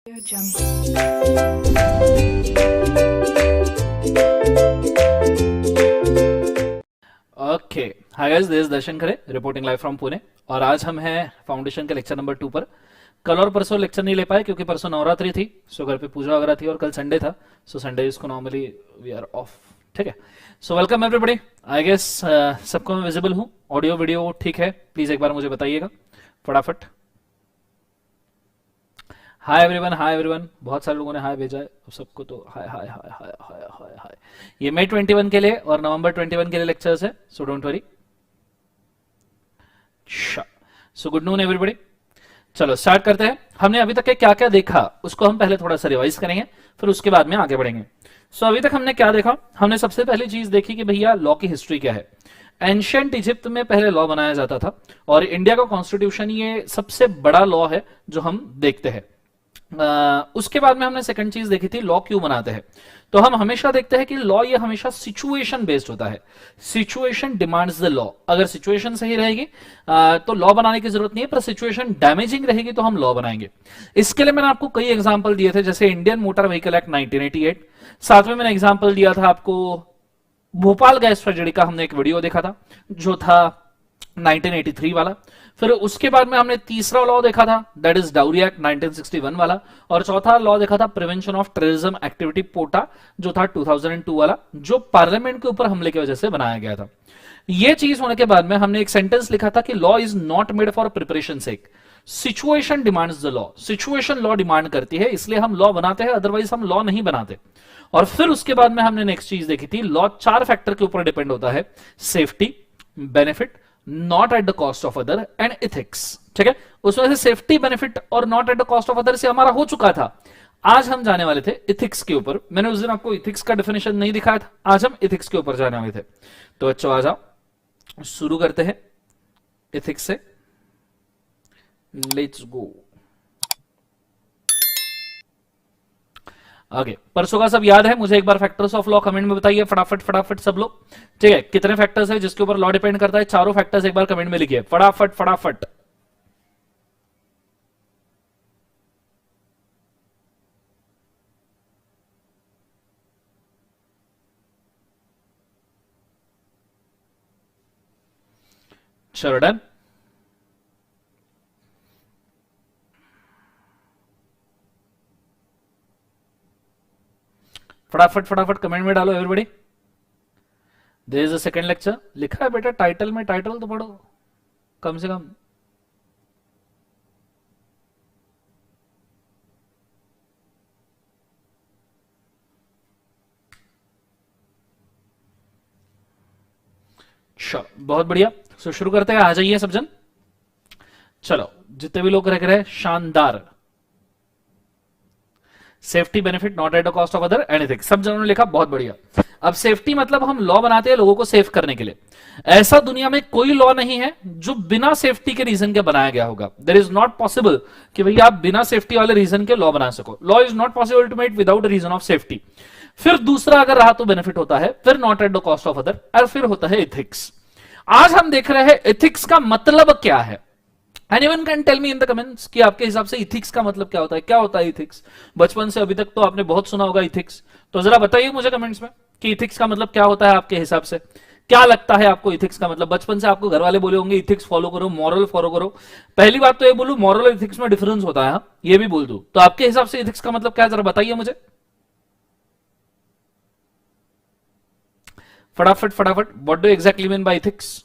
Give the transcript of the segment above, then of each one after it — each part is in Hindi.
Okay, hi guys, this is Darshan Khare reporting live from Pune. और आज हम हैं फाउंडेशन के लेक्चर नंबर 2 पर। कल और परसों लेक्चर नहीं ले पाए क्योंकि परसों नवरात्रि थी, सो घर पे पूजा वगैरह थी, और कल संडे था, सो संडे इसको नॉर्मली वी आर ऑफ। ठीक है, so welcome everybody. I guess सबको मैं विजिबल हूँ, ऑडियो वीडियो ठीक है? प्लीज एक बार मुझे बताइएगा फटाफट। हाय एवरीवन, बहुत सारे लोगों ने हाय भेजा है, सबको तो हाय हाय हाय हाय हाय हाय हाय। ये मई 21 के लिए और नवंबर 21 के लिए लेक्चर्स है, so don't worry. So good noon everybody. चलो स्टार्ट करते हैं। हमने अभी तक क्या क्या देखा उसको हम पहले थोड़ा सा रिवाइज करेंगे, फिर उसके बाद में आगे बढ़ेंगे। सो अभी तक हमने क्या देखा? हमने सबसे पहली चीज देखी कि भैया लॉ की हिस्ट्री क्या है। एंशिएंट इजिप्ट में पहले लॉ बनाया जाता था, और इंडिया का कॉन्स्टिट्यूशन ये सबसे बड़ा लॉ है जो हम देखते हैं। उसके बाद में हमने सेकंड चीज देखी थी, लॉ क्यों बनाते हैं। तो हम हमेशा देखते हैं कि लॉ ये हमेशा सिचुएशन बेस्ड होता है। Situation demands the law. अगर सिचुएशन सही रहेगी तो लॉ बनाने की जरूरत नहीं है, पर सिचुएशन डैमेजिंग रहेगी तो हम लॉ बनाएंगे। इसके लिए मैंने आपको कई एग्जांपल दिए थे, जैसे इंडियन मोटर व्हीकल एक्ट 1988। साथ में मैंने एग्जांपल दिया था आपको भोपाल गैस ट्रेजेडी का, हमने एक वीडियो देखा था जो था 1983 वाला। फिर उसके बाद में हमने तीसरा लॉ देखा था, दैट इज डाउरी एक्ट 1961 वाला। और चौथा लॉ देखा था प्रिवेंशन ऑफ टेररिज्म एक्टिविटी पोटा, जो था 2002 वाला, जो पार्लियामेंट के ऊपर हमले की वजह से बनाया गया था। यह चीज होने के बाद में हमने एक सेंटेंस लिखा था कि law is not made for preparation sake, situation demands the law. Situation law demand करती है, इसलिए हम लॉ बनाते हैं, अदरवाइज हम लॉ नहीं बनाते। और फिर उसके बाद में हमने नेक्स्ट चीज देखी थी, लॉ 4 फैक्टर के ऊपर डिपेंड होता है, safety, benefit, not at the cost of other and ethics. ठीक है, उसमें से सेफ्टी, बेनिफिट और not at the cost of other से हमारा हो चुका था। आज हम जाने वाले थे इथिक्स के ऊपर। मैंने उस दिन आपको इथिक्स का डेफिनेशन नहीं दिखाया था, आज हम इथिक्स के ऊपर जाने वाले थे। तो बच्चों आ जाओ, शुरू करते हैं इथिक्स से। Let's go. आगे परसों का सब याद है मुझे? एक बार फैक्टर्स ऑफ लॉ कमेंट में बताइए फटाफट फटाफट सब लोग। ठीक है, कितने फैक्टर्स है जिसके ऊपर लॉ डिपेंड करता है? चारों फैक्टर्स एक बार कमेंट में लिखिए फटाफट फटाफट। चलो डन। फटाफट फटाफट कमेंट में डालो everybody. There is a second lecture. लिखा है बेटा टाइटल में, टाइटल तो पढ़ो कम से कम। चलो बहुत बढ़िया, सो शुरू करते हैं। आ जाइए सब जन। चलो जितने भी लोग रह रहे हैं, शानदार। Safety, benefit, not at the cost of other anything, सब जनों ने लिखा, बहुत बढ़िया। अब सेफ्टी मतलब हम लॉ बनाते हैं लोगों को सेफ करने के लिए। ऐसा दुनिया में कोई लॉ नहीं है जो बिना सेफ्टी के रीजन के बनाया गया होगा। देयर इज नॉट पॉसिबल कि भैया आप बिना सेफ्टी वाले रीजन के लॉ बना सको। Law is not possible to made without reason of safety. फिर दूसरा अगर रहा तो बेनिफिट होता है, फिर not at the cost of other, और फिर होता है इथिक्स। आज हम देख रहे हैं इथिक्स का मतलब क्या है। Anyone can tell me in the comments कि आपके हिसाब से इथिक्स का मतलब क्या होता है? क्या होता है इथिक्स? बचपन से अभी तक तो आपने बहुत सुना होगा इथिक्स, तो जरा बताइए मुझे कमेंट्स में कि इथिक्स का मतलब क्या होता है आपके हिसाब से। क्या लगता है आपको इथिक्स का मतलब? बचपन से आपको घर वाले बोले होंगे इथिक्स फॉलो करो, मॉरल फॉलो करो। पहली बात तो ये बोलूं, मॉरल और इथिक्स में डिफरेंस होता है, ये भी बोल दूं। तो आपके हिसाब से इथिक्स का मतलब क्या है, जरा बताइए मुझे फटाफट फटाफट। What do exactly mean by ethics?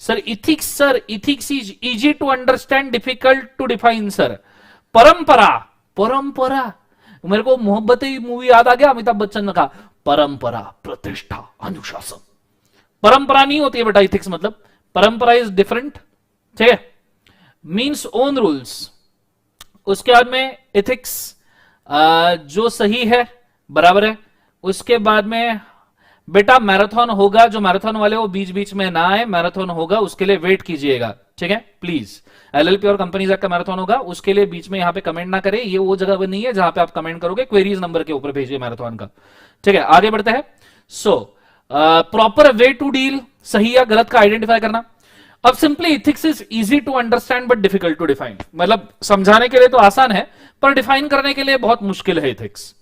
Sir ethics is easy to understand, difficult to define sir. परंपरा, परंपरा, मेरे को मोहब्बतें मूवी याद आ गया, अमिताभ बच्चन ने कहा परंपरा, प्रतिष्ठा, अनुशासन। परंपरा नहीं होती है बेटा इथिक्स मतलब। परंपरा इज डिफरेंट, ठीक है, मीन्स ओन रूल्स। उसके बाद में इथिक्स जो सही है बराबर है। उसके बाद में बेटा मैराथन होगा, जो मैराथन वाले वो बीच बीच में ना आए, मैराथन होगा उसके लिए वेट कीजिएगा, ठीक है प्लीज। एलएलपी और कंपनीज का मैराथन होगा, उसके लिए बीच में यहां पे कमेंट ना करें, ये वो जगह नहीं है जहां पे आप कमेंट करोगे, क्वेरीज नंबर के ऊपर भेजिए मैराथन का, ठीक है। आगे बढ़ते हैं। So proper way to deal, सही या गलत का आइडेंटिफाई करना। अब simply ethics is easy to understand but difficult to define, मतलब समझाने के लिए तो आसान है पर डिफाइन करने के लिए बहुत मुश्किल है इथिक्स।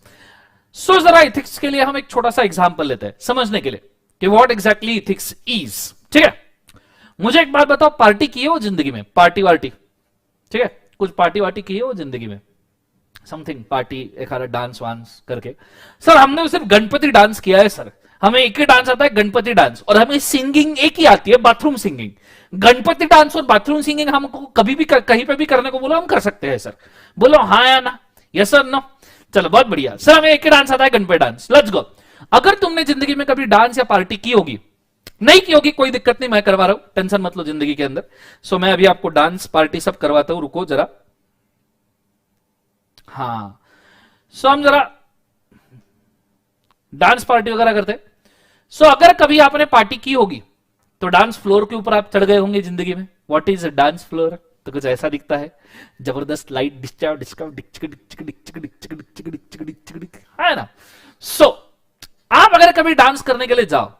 सो जरा इथिक्स के लिए हम एक छोटा सा एग्जांपल लेते हैं समझने के लिए कि व्हाट एग्जैक्टली इथिक्स इज। ठीक है, मुझे एक बात बताओ, पार्टी की है वो जिंदगी में? पार्टी वार्टी, ठीक है, कुछ पार्टी वार्टी की है वो जिंदगी में? समथिंग पार्टी, एक डांस वांस करके। सर हमने सिर्फ गणपति डांस किया है सर, हमें एक ही डांस आता है गणपति डांस, और हमें सिंगिंग एक ही आती है, बाथरूम सिंगिंग। गणपति डांस और बाथरूम सिंगिंग हमको कभी भी कहीं पे भी करने को बोलो हम कर सकते हैं सर। बोलो हाँ या ना, यस सर नो। चलो बहुत बढ़िया सर, हमें एक ही डांस आता है गणपति डांस, लेट्स गो। अगर तुमने जिंदगी में कभी डांस या पार्टी की होगी, नहीं की होगी कोई दिक्कत नहीं, मैं करवा रहा हूं, टेंशन मत लो जिंदगी के अंदर। सो मैं अभी आपको डांस पार्टी सब करवाता हूं, रुको जरा। हाँ सो हम जरा डांस पार्टी वगैरह करते। सो अगर कभी आपने पार्टी की होगी तो डांस फ्लोर के ऊपर आप चढ़ गए होंगे जिंदगी में। What is dance floor? तो कुछ ऐसा दिखता है, जबरदस्त लाइट डिस्चाव डिस्काव डिचक डिचक डिचक डिचक डिचक डिचक डिचक डिचक, है ना। सो आप अगर कभी डांस करने के लिए जाओ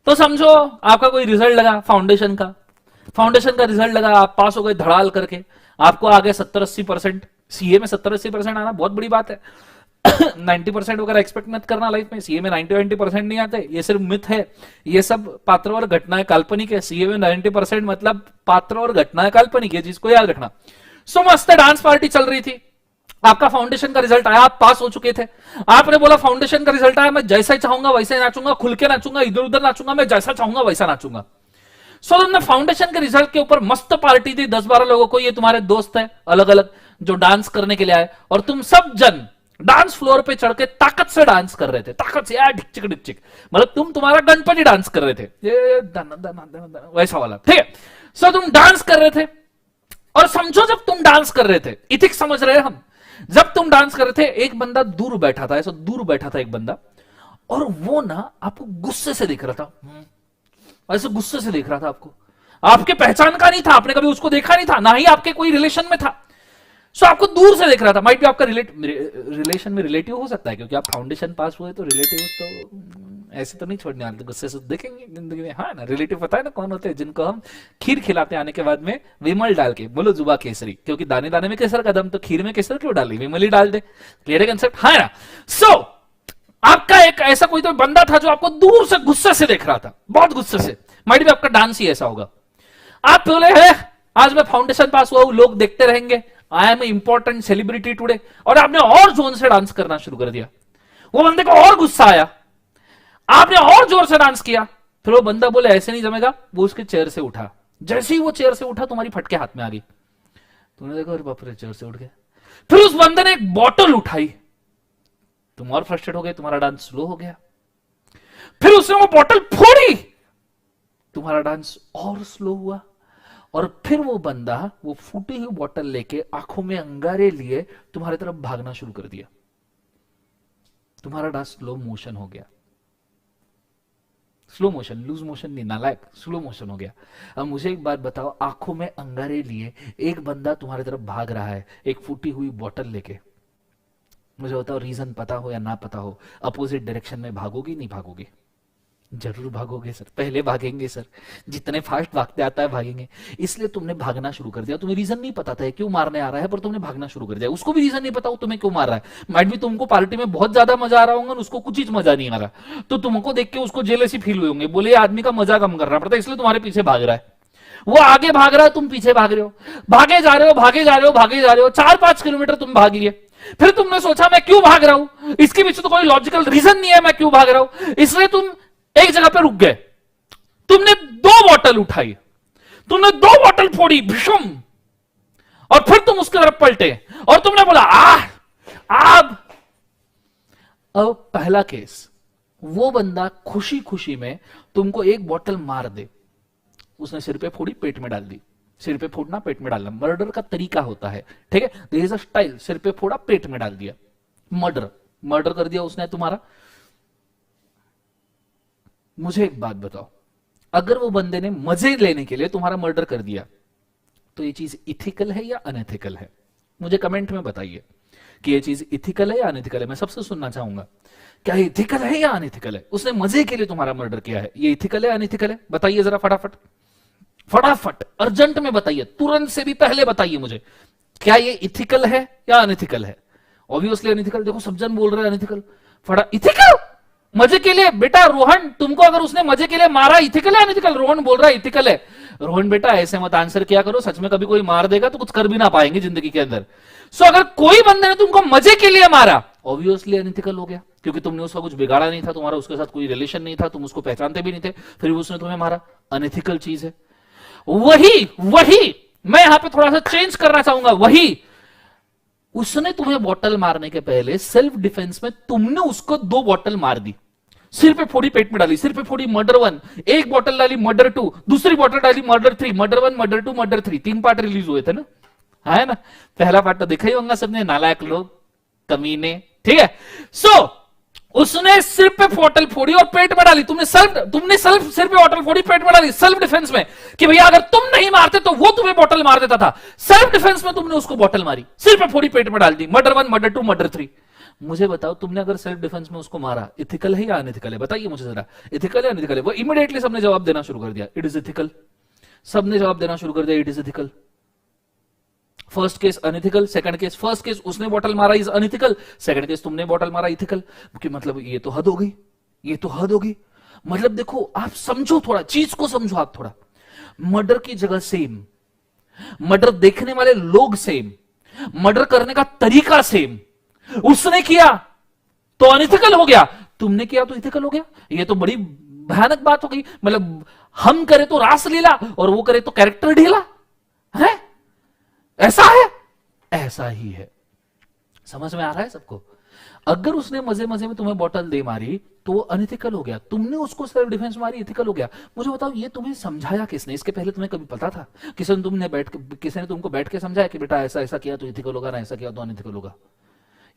तो समझो आपका कोई रिजल्ट लगा फाउंडेशन का रिजल्ट लगा, आप पास हो गए धड़ाल करके, आपको आ गए 70-80%। सीए में 70-80% आना बहुत बड़ी बात है। 90% वगैरह एक्सपेक्ट मत करना लाइफ में, सीए में 90% नहीं आते, ये सिर्फ मिथ है, ये सब पात्र और घटनाएं काल्पनिक है। सीए में 90% मतलब पात्र और घटनाएं काल्पनिक है, जिसको याद रखना। सो मस्त डांस पार्टी चल रही थी, आपका फाउंडेशन का रिजल्ट आया, आप पास हो चुके थे। आपने बोला फाउंडेशन का रिजल्ट आया, मैं जैसा ही चाहूंगा वैसे ही नाचूंगा, खुल के नाचूंगा, इधर उधर नाचूंगा, मैं जैसा चाहूंगा वैसा नाचूंगा। सो तुमने फाउंडेशन के रिजल्ट के ऊपर मस्त पार्टी दी 10-12 लोगों को, ये तुम्हारे दोस्त है अलग अलग जो डांस करने के लिए आए, और तुम सब जन डांस फ्लोर पे चढ़ के ताकत से डांस कर रहे थे, ताकत से यार डिचक डिचक, मतलब तुम तुम्हारा गणपति डांस कर रहे थे, ये दन दन दन दन वैसा वाला, ठीक है। सो तुम डांस कर रहे थे, और समझो जब तुम डांस कर रहे थे, इथिक्स समझ रहे हैं हम, जब तुम डांस कर रहे थे एक बंदा दूर बैठा था, ऐसा दूर बैठा था एक बंदा, और वो ना आपको गुस्से से देख रहा था, ऐसे गुस्से से देख रहा था आपको, आपके पहचान का नहीं था, आपने कभी उसको देखा नहीं था, ना ही आपके कोई रिलेशन में था। सो आपको दूर से देख रहा था, माइट भी आपका रिलेशन में रिलेटिव हो सकता है, क्योंकि आप फाउंडेशन पास हुए तो रिलेटिव तो ऐसे तो नहीं छोड़ने वाले, गुस्से से देखेंगे जिंदगी में, हाँ ना। रिलेटिव पता है ना कौन होते हैं? जिनको हम खीर खिलाते आने के बाद में विमल डाल के, बोलो जुबा केसरी, क्योंकि दाने दाने में केसर का दम, तो खीर में केसर क्यों डाली, विमल ही डाल दे। क्लियर है कंसेप्ट, हाँ ना। सो आपका एक ऐसा कोई तो बंदा था जो आपको दूर से गुस्से से देख रहा था, बहुत गुस्से से, माइट भी आपका डांस ही ऐसा होगा। आप बोले है आज मैं फाउंडेशन पास हुआ हूं, लोग देखते रहेंगे, I am a important celebrity today, और आपने और जोर से डांस करना शुरू कर दिया। वो बंदे को और गुस्सा आया, आपने और जोर से डांस किया, फिर वो बंदा बोले ऐसे नहीं जमेगा, वो उसके चेयर से उठा। जैसे ही वो चेयर से उठा तुम्हारी फटके हाथ में आ गई, तुमने देखा अरे बाप रे चेयर से उठ गया। फिर उस बंदे ने एक बॉटल उठाई, तुम और फ्रस्ट्रेट हो गए, तुम्हारा डांस स्लो हो गया। फिर उसने वो बॉटल फोड़ी, तुम्हारा डांस और स्लो हुआ। और फिर वो बंदा वो फूटी हुई बोतल लेके आंखों में अंगारे लिए तुम्हारी तरफ भागना शुरू कर दिया, तुम्हारा डांस स्लो मोशन हो गया। स्लो मोशन, लूज मोशन नहीं नालायक, स्लो मोशन हो गया। अब मुझे एक बात बताओ, आंखों में अंगारे लिए एक बंदा तुम्हारी तरफ भाग रहा है एक फूटी हुई बोतल लेके, मुझे बताओ रीजन पता हो या ना पता हो, अपोजिट डायरेक्शन में भागोगी नहीं भागोगी? जरूर भागोगे सर, पहले भागेंगे सर, जितने फास्ट भागते आता है भागेंगे। इसलिए तुमने भागना शुरू कर दिया, तुम्हें रीजन नहीं पता था क्यों मारने आ रहा है, पर तुमने भागना शुरू कर दिया। उसको भी रीजन नहीं पता हो तुम्हें क्यों मार रहा है, माइट भी तुमको पार्टी में बहुत ज्यादा मजा आ रहा होगा, उसको कुछ चीज मजा नहीं आ रहा, तो तुमको देख के उसको जेलसी फील हुए होंगे, बोले आदमी का मजा कम करना पड़ता है, इसलिए तुम्हारे पीछे भाग रहा है। वो आगे भाग रहा है, तुम पीछे भाग रहे हो, भागे जा रहे हो भागे जा रहे हो भागे जा रहे हो, 4-5 किलोमीटर तुम भाग लिए। फिर तुमने सोचा मैं क्यों भाग रहा हूं, इसके पीछे तो कोई लॉजिकल रीजन नहीं है मैं क्यों भाग रहा हूं, इसलिए तुम एक जगह पे रुक गए। तुमने 2 बोतल उठाई, तुमने 2 बोतल फोड़ी भीषम, और फिर तुम उसकी तरफ पलटे और तुमने बोला अब पहला केस, वो बंदा खुशी खुशी में तुमको एक बोतल मार दे, उसने सिर पे फोड़ी पेट में डाल दी, सिर पे फोड़ना पेट में डालना मर्डर का तरीका होता है, ठीक है, देयर इज अ स्टाइल, सिर पे फोड़ा पेट में डाल दिया, मर्डर कर दिया उसने तुम्हारा। मुझे एक बात बताओ, अगर वो बंदे ने मजे लेने के लिए तुम्हारा मर्डर कर दिया तो ये चीज इथिकल है या अनएथिकल है? मुझे कमेंट में बताइए कि ये चीज इथिकल है या अनएथिकल है, मैं सबसे सुनना चाहूंगा। क्या इथिकल है या अनएथिकल है? उसने मजे के लिए तुम्हारा मर्डर किया है, ये इथिकल है अनएथिकल है? बताइए जरा फटाफट, फटाफट अर्जेंट में बताइए, तुरंत से भी पहले बताइए मुझे, क्या ये इथिकल है या अनइथिकल है? Obviously unethical. देखो सब जन बोल रहे हैं अनइथिकल। फटा इथिकल मजे के लिए। बेटा रोहन, तुमको अगर उसने मजे के लिए मारा, इथिकल है अनइथिकल? रोहन बोल रहा है इथिकल है। रोहन बेटा ऐसे मत आंसर किया करो, सच में कभी कोई मार देगा तो कुछ कर भी ना पाएंगे जिंदगी के अंदर। सो अगर कोई बंदे ने तुमको मजे के लिए मारा, ऑब्वियसली अनइथिकल हो गया, क्योंकि तुमने उसका कुछ बिगाड़ा नहीं था, तुम्हारा उसके साथ कोई रिलेशन नहीं था, तुम उसको पहचानते भी नहीं थे, फिर उसने तुम्हें मारा, अनइथिकल चीज है। वही मैं यहां पे थोड़ा सा चेंज करना चाहूंगा। वही उसने तुम्हें बॉटल मारने के पहले सेल्फ डिफेंस में तुमने उसको 2 बॉटल मार दी, सिर पे फोड़ी, पेट में डाली, सिर पे फोड़ी, मर्डर 1, एक बॉटल डाली मर्डर 2, दूसरी बॉटल डाली murder 3, murder 1, murder 2, murder 3, 3 part release हुए थे ना, है ना? पहला पार्ट तो देखा ही होगा सबने, नालायक लोग, कमीने, ठीक है। सो उसने सिर पे बॉटल फोड़ी और पेट में डाली, तुमने सेल्फ सिर पे बॉटल फोड़ी, पेट में डाली, सेल्फ डिफेंस में, कि भैया अगर तुम नहीं मारते तो वो तुम्हें बॉटल मार देता था। सेल्फ डिफेंस में तुमने उसको बॉटल मारी, सिर पे फोड़ी, पेट में डाल दी, मर्डर 1, मर्डर 2, मर्डर 3। मुझे बताओ, तुमने अगर सेल्फ डिफेंस में उसको मारा, इथिकल है या अनइथिकल है? बताइए मुझे जरा, इथिकल है अनइथिकल है? वो इमीडिएटली सबने जवाब देना शुरू कर दिया, इट इज इथिकल। सबने जवाब देना शुरू कर दिया, it is ethical. First case unethical, second case, first case उसने बॉटल मारा इज अनइथिकल, सेकंड केस तुमने बॉटल मारा इथिकल। कि मतलब ये तो हद हो गई, ये तो हद होगी। मतलब देखो, आप समझो, थोड़ा चीज को समझो आप थोड़ा। मर्डर की जगह सेम, मर्डर देखने वाले लोग सेम, मर्डर करने का तरीका सेम। उसने किया तो अनइथिकल हो गया, तुमने किया तो इथिकल हो गया। ये तो बड़ी भयानक बात हो गई। मतलब हम करे तो रासलीला और वो करे तो कैरेक्टर ढीला है। ऐसा है, ऐसा ही है। समझ में आ रहा है सबको? अगर उसने मजे मजे में तुम्हें बॉटल दे मारी तो वो अनइथिकल हो गया, तुमने उसको सेल्फ डिफेंस मारी, इथिकल हो गया। मुझे बताओ, ये तुम्हें समझाया किसने? इसके पहले तुम्हें कभी पता था? किसी ने तुमको बैठ के समझाया कि बेटा ऐसा ऐसा किया तो इथिकल होगा ना, ऐसा किया तो अनइथिकल होगा?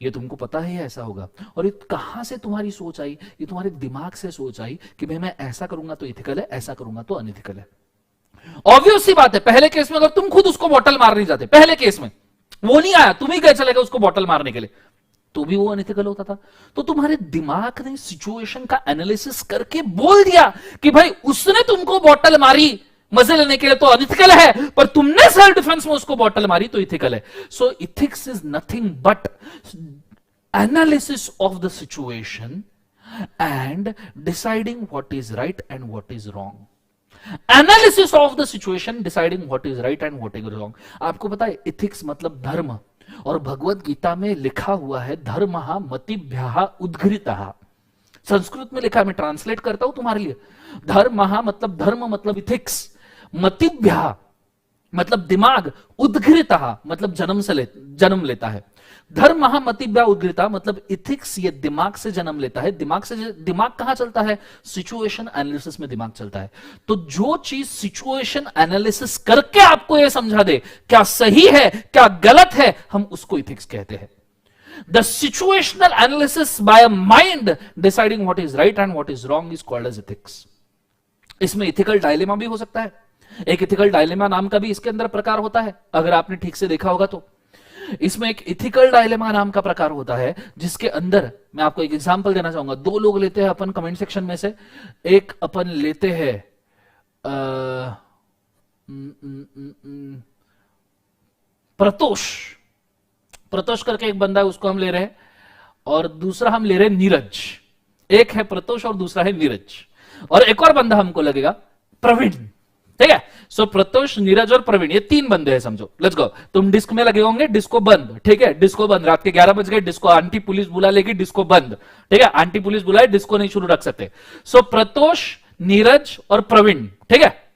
ये तुमको पता है ऐसा होगा? और ये कहां से तुम्हारी सोच आई? ये तुम्हारे दिमाग से सोच आई कि भाई मैं ऐसा करूंगा तो इथिकल है, ऐसा करूंगा तो अनइथिकल है। ऑब्वियस सी बात है, पहले केस में अगर तुम खुद उसको बॉटल मार नहीं जाते, पहले केस में वो नहीं आया, तुम ही गए चले गए उसको बॉटल मारने के लिए, तो भी वो अनइथिकल होता था। तो तुम्हारे दिमाग ने सिचुएशन का एनालिसिस करके बोल दिया कि भाई उसने तुमको बॉटल मारी मजे लेने के लिए तो अनइथिकल है, पर तुमने सेल्फ डिफेंस में उसको बॉटल मारी तो इथिकल है। So ethics is nothing but analysis of the situation and deciding what is right and what is wrong. Analysis of the situation, deciding what is right and what is wrong. आपको पता है इथिक्स मतलब धर्म, और भगवत गीता में लिखा हुआ है धर्मः मतिभ्यः उद्घृतः। संस्कृत में लिखा है, मैं ट्रांसलेट करता हूं तुम्हारे लिए। धर्मः मतलब धर्म मतलब इथिक्स, मतिभ्यः मतलब दिमाग, उद्घृतः मतलब जन्म लेता है। धर्मः मतिभ्यः उद्घृतः मतलब इथिक्स ये दिमाग से जन्म लेता है। दिमाग कहां चलता है? सिचुएशन एनालिसिस में दिमाग चलता है। तो जो चीज सिचुएशन एनालिसिस करके आपको यह समझा दे क्या सही है क्या गलत है, हम उसको इथिक्स कहते हैं। The situational analysis by a mind deciding what is right and what is wrong is called as ethics. इसमें इथिकल डायलेमा भी हो सकता है। एक इथिकल डायलेमा नाम का भी इसके अंदर प्रकार होता है, अगर आपने ठीक से देखा होगा तो। इसमें एक इथिकल डायलेमा नाम का प्रकार होता है, जिसके अंदर मैं आपको एक एग्जांपल देना चाहूंगा। 2 लोग लेते हैं अपन कमेंट सेक्शन में से। एक अपन लेते हैं प्रतोष करके एक बंदा है, उसको हम ले रहे हैं, और दूसरा हम ले रहे हैं नीरज। एक है प्रतोष और दूसरा है नीरज, और एक और बंदा हमको लगेगा प्रवीण। ठीक है, सो प्रतोष, नीरज और प्रवीण, ये 3 बंदे हैं समझो। Let's go. तुम डिस्क में लगे होंगे, डिस्को बंद। ठीक है, डिस्को बंद, रात के 11 बज गए, डिस्को, आंटी पुलिस बुला लेगी, डिस्को बंद। ठीक है, आंटी पुलिस बुलाए, डिस्को नहीं शुरू रख सकते। सो प्रतोष, नीरज और प्रवीण। ठीक है,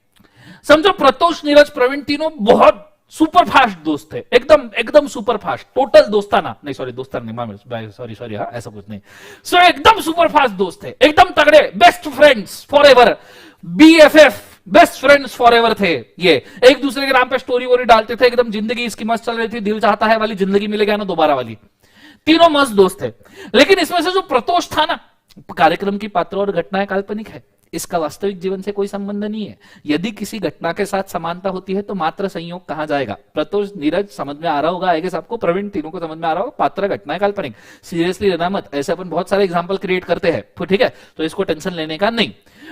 समझो प्रतोष, नीरज, प्रवीण तीनों बहुत सुपर फास्ट दोस्त थे, एकदम सुपर फास्ट, टोटल दोस्ताना नहीं, सॉरी दोस्ताना नहीं, सॉरी हाँ, ऐसा कुछ नहीं। सो एकदम सुपर फास्ट दोस्त थे, एकदम तगड़े, best friends for ever, BFF, best friends for ever थे। ये एक दूसरे के नाम पे स्टोरी वोरी डालते थे, एकदम जिंदगी इसकी मस्त चल रही थी, दिल चाहता है वाली जिंदगी मिलेगा ना दोबारा वाली। तीनों मस्त दोस्त थे। लेकिन इसमें से जो प्रतोष था ना, कार्यक्रम की पात्र और घटनाएं काल्पनिक है, इसका वास्तविक जीवन से कोई संबंध नहीं है। यदि किसी घटना के साथ समानता होती है तो मात्र संयोग कहा जाएगा। प्रतोष, नीरज समझ में आ रहा होगा, आई गेस आपको, प्रवीण तीनों को समझ में आ रहा होगा। पात्र, घटनाएं काल्पनिक, सीरियसली लेना मत, ऐसे अपन बहुत सारे एग्जांपल क्रिएट करते हैं, ठीक है, तो इसको टेंशन लेने का नहीं।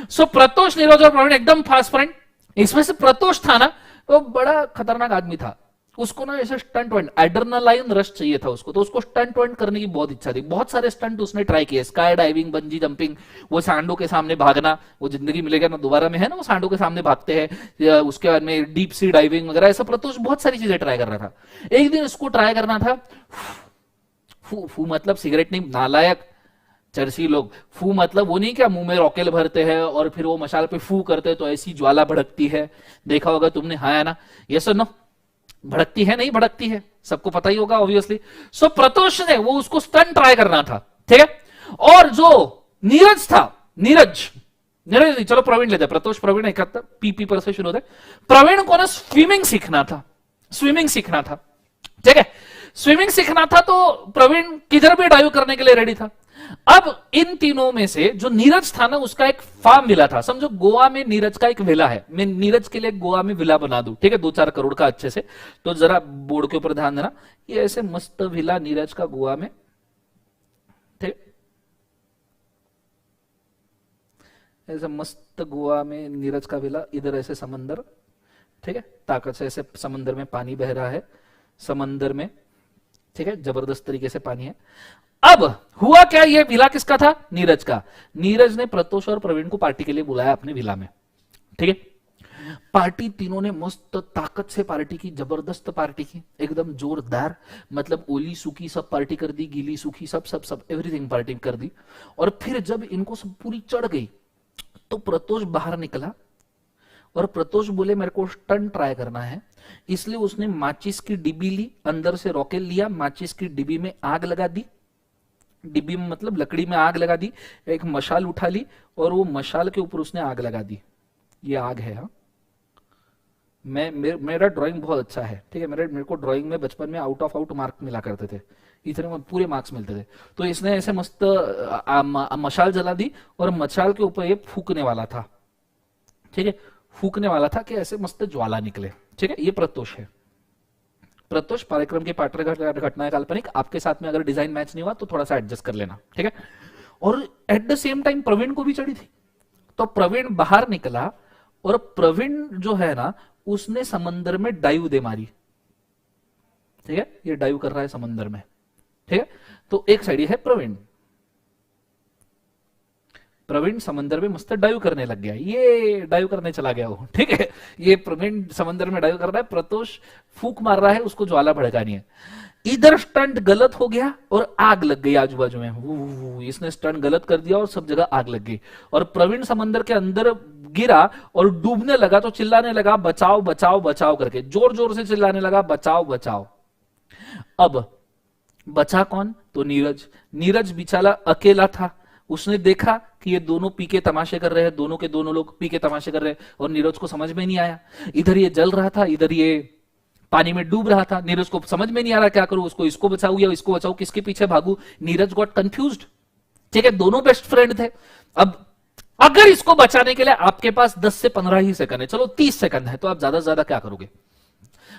सो प्रतोष, नीरज और प्रवीण एकदम फास्ट फ्रेंड, इसमें से प्रतोष था ना, वो बड़ा खतरनाक आदमी था, उसको ना ऐसे स्टंट वंट, एड्रेनालाइन रश चाहिए था उसको, तो उसको स्टंट वंट करने की बहुत इच्छा थी, बहुत सारे स्टंट उसने ट्राई किए, स्काई डाइविंग, बंजी जंपिंग, वो सांडों के सामने भागना, वो जिंदगी मिलेगा ना दोबारा में है ना, वो सांडों के सामने भागते हैं, उसके बाद में डीप सी डाइविंग वगैरह, ऐसा प्रतोष बहुत सारी चीजें ट्राई कर रहा था। एक दिन उसको ट्राई करना था, फू फू मतलब सिगरेट नहीं, नालायक चरसी लोग, फू मतलब वो नहीं क्या मुंह में रॉकेल भरते हैं और फिर वो मशाल पे फू करते हैं तो ऐसी ज्वाला भड़कती है, देखा होगा तुमने, हाँ है ना, ये सुनो, भड़कती है नहीं भड़कती है, सबको पता ही होगा ऑब्वियसली। सो प्रतोष ने वो उसको स्टंट ट्राई करना था, ठीक है। और जो नीरज था, नीरज नीरज चलो प्रवीण लेते, प्रतोष प्रवीण एक पीपी पर से शुरू होता है। प्रवीण को ना स्विमिंग सीखना था, स्विमिंग सीखना था, ठीक है, स्विमिंग सीखना था, तो प्रवीण किधर भी डाइव करने के लिए रेडी था। अब इन तीनों में से जो नीरज था ना, उसका एक फार्म विला था, समझो गोवा में नीरज का एक विला है, मैं नीरज के लिए गोवा में विला बना दूं, ठीक है, 2-4 करोड़ का अच्छे से, तो जरा बोर्ड के ऊपर ध्यान देना, ये ऐसे मस्त विला नीरज का गोवा में, ठीक, ऐसे मस्त गोवा में नीरज का विला, इधर ऐसे समंदर, ठीक है, ताकत से ऐसे समंदर में पानी बह रहा है, समंदर में, ठीक है, जबरदस्त तरीके से पानी है। अब हुआ क्या, ये विला किसका था, नीरज का। नीरज ने प्रतोष और प्रवीण को पार्टी के लिए बुलाया अपने विला में, ठीक है। पार्टी तीनों ने मस्त ताकत से पार्टी की, जबरदस्त पार्टी की, एकदम जोरदार, मतलब ओली सूखी सब पार्टी कर दी, गीली सूखी सब सब सब एवरीथिंग पार्टी कर दी। और फिर जब इनको सब पूरी चढ़ गई तो प्रतोष बाहर निकला और प्रतोष बोले मेरे को स्टंट ट्राई करना है, इसलिए उसने माचिस की डिब्बी ली, अंदर से रॉकेल लिया, माचिस की डिब्बी में आग लगा दी, डिब्बी में मतलब लकड़ी में आग लगा दी, एक मशाल उठा ली और वो मशाल के ऊपर उसने आग लगा दी। ये आग है, हाँ, मेरा ड्राइंग बहुत अच्छा है, ठीक है, मेरे को ड्राइंग में बचपन में आउट ऑफ आउट मार्क मिला करते थे, इतने में पूरे मार्क्स मिलते थे। तो इसने ऐसे मस्त मशाल जला दी और मशाल के ऊपर ये फूकने वाला था, ठीक है, फूकने वाला था कि ऐसे मस्त ज्वाला निकले, ठीक है। ये प्रतोष है, प्रत्युष कार्यक्रम की पात्र घटना काल्पनिक, आपके साथ में अगर डिजाइन मैच नहीं हुआ तो थोड़ा सा एडजस्ट कर लेना, ठीक है। और at the same time Praveen को भी चढ़ी थी, तो प्रवीण बाहर निकला और प्रवीण जो है ना, उसने समंदर में डाइव दे मारी, ठीक है, ये डाइव कर रहा है समंदर में, ठीक है। तो एक साइड है प्रवीण, प्रवीण समंदर में मस्त डाइव करने लग गया, ये डाइव करने चला गया वो, ठीक है, ये प्रवीण समंदर में डाइव कर रहा है, प्रतोष फूक मार रहा है, उसको ज्वाला भड़कानी है। इधर स्टंट गलत हो गया और आग लग गई आजू बाजू में, इसने स्टंट गलत कर दिया और सब जगह आग लग गई, और प्रवीण समंदर के अंदर गिरा और डूबने लगा, तो चिल्लाने लगा बचाओ बचाओ बचाओ करके, जोर जोर से चिल्लाने लगा बचाओ बचाओ। अब बचा कौन, तो नीरज, नीरज बेचारा अकेला था, उसने देखा कि ये दोनों पी के तमाशे कर रहे हैं, दोनों के दोनों लोग पी के तमाशे कर रहे हैं, और नीरज को समझ में नहीं आया, इधर ये जल रहा था, इधर ये पानी में डूब रहा था, नीरज को समझ में नहीं आ रहा क्या करूं, उसको इसको बचाऊं या इसको बचाऊं, किसके पीछे भागू, नीरज गॉट कंफ्यूज्ड, ठीक है, दोनों बेस्ट फ्रेंड थे। अब अगर इसको बचाने के लिए आपके पास 10 से 15 ही सेकंड है, चलो 30 सेकंड है, तो आप ज्यादा से ज्यादा क्या करोगे।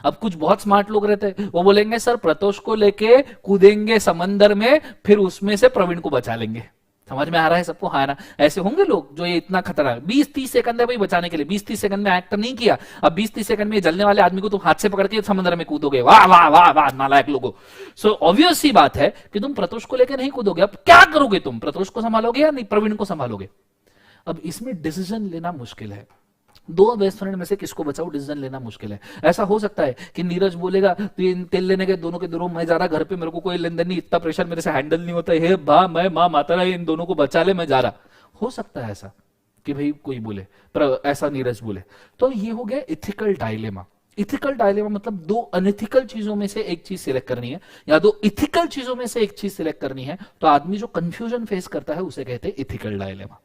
अब कुछ बहुत स्मार्ट लोग रहते हैं, वो बोलेंगे सर प्रतोष को लेके कूदेंगे समंदर में, फिर उसमें से प्रवीण को बचा लेंगे, समझ में आ रहा है सबको, हाँ ना, ऐसे होंगे लोग जो ये इतना खतरा है, 20-30 सेकंड है भाई बचाने के लिए, 20-30 सेकंड में एक्ट नहीं किया, अब 20-30 सेकंड में जलने वाले आदमी को तुम हाथ से पकड़ के समंदर में कूदोगे, वाह वाह वाह वाह नालायक लोगों। सो ऑब्वियस सी बात है कि तुम प्रतोष को लेकर नहीं कूदोगे, अब क्या करोगे तुम, प्रतोष को संभालोगे या नहीं प्रवीण को संभालोगे। अब इसमें डिसीजन लेना मुश्किल है, दो बेस्ट फ्रेंड में से किसको बचाओ, डिसीजन लेना मुश्किल है। ऐसा हो सकता है कि नीरज बोलेगा तेल लेने के दोनों के दोनों, मैं जा रहा घर पे, मेरे को कोई लेन देन नहीं, इतना प्रेशर मेरे से हैंडल नहीं होता है, बा मैं मां माता रहा, इन दोनों को बचा ले, मैं जा रहा, हो सकता है ऐसा कि भाई कोई बोले, पर ऐसा नीरज बोले, तो ये हो गया इथिकल डायलेमा। इथिकल डायलेमा मतलब दो अनइथिकल चीजों में से एक चीज सिलेक्ट करनी है या दो इथिकल चीजों में से एक चीज सिलेक्ट करनी है, तो आदमी जो कंफ्यूजन फेस करता है उसे कहते हैं इथिकल डायलेमा।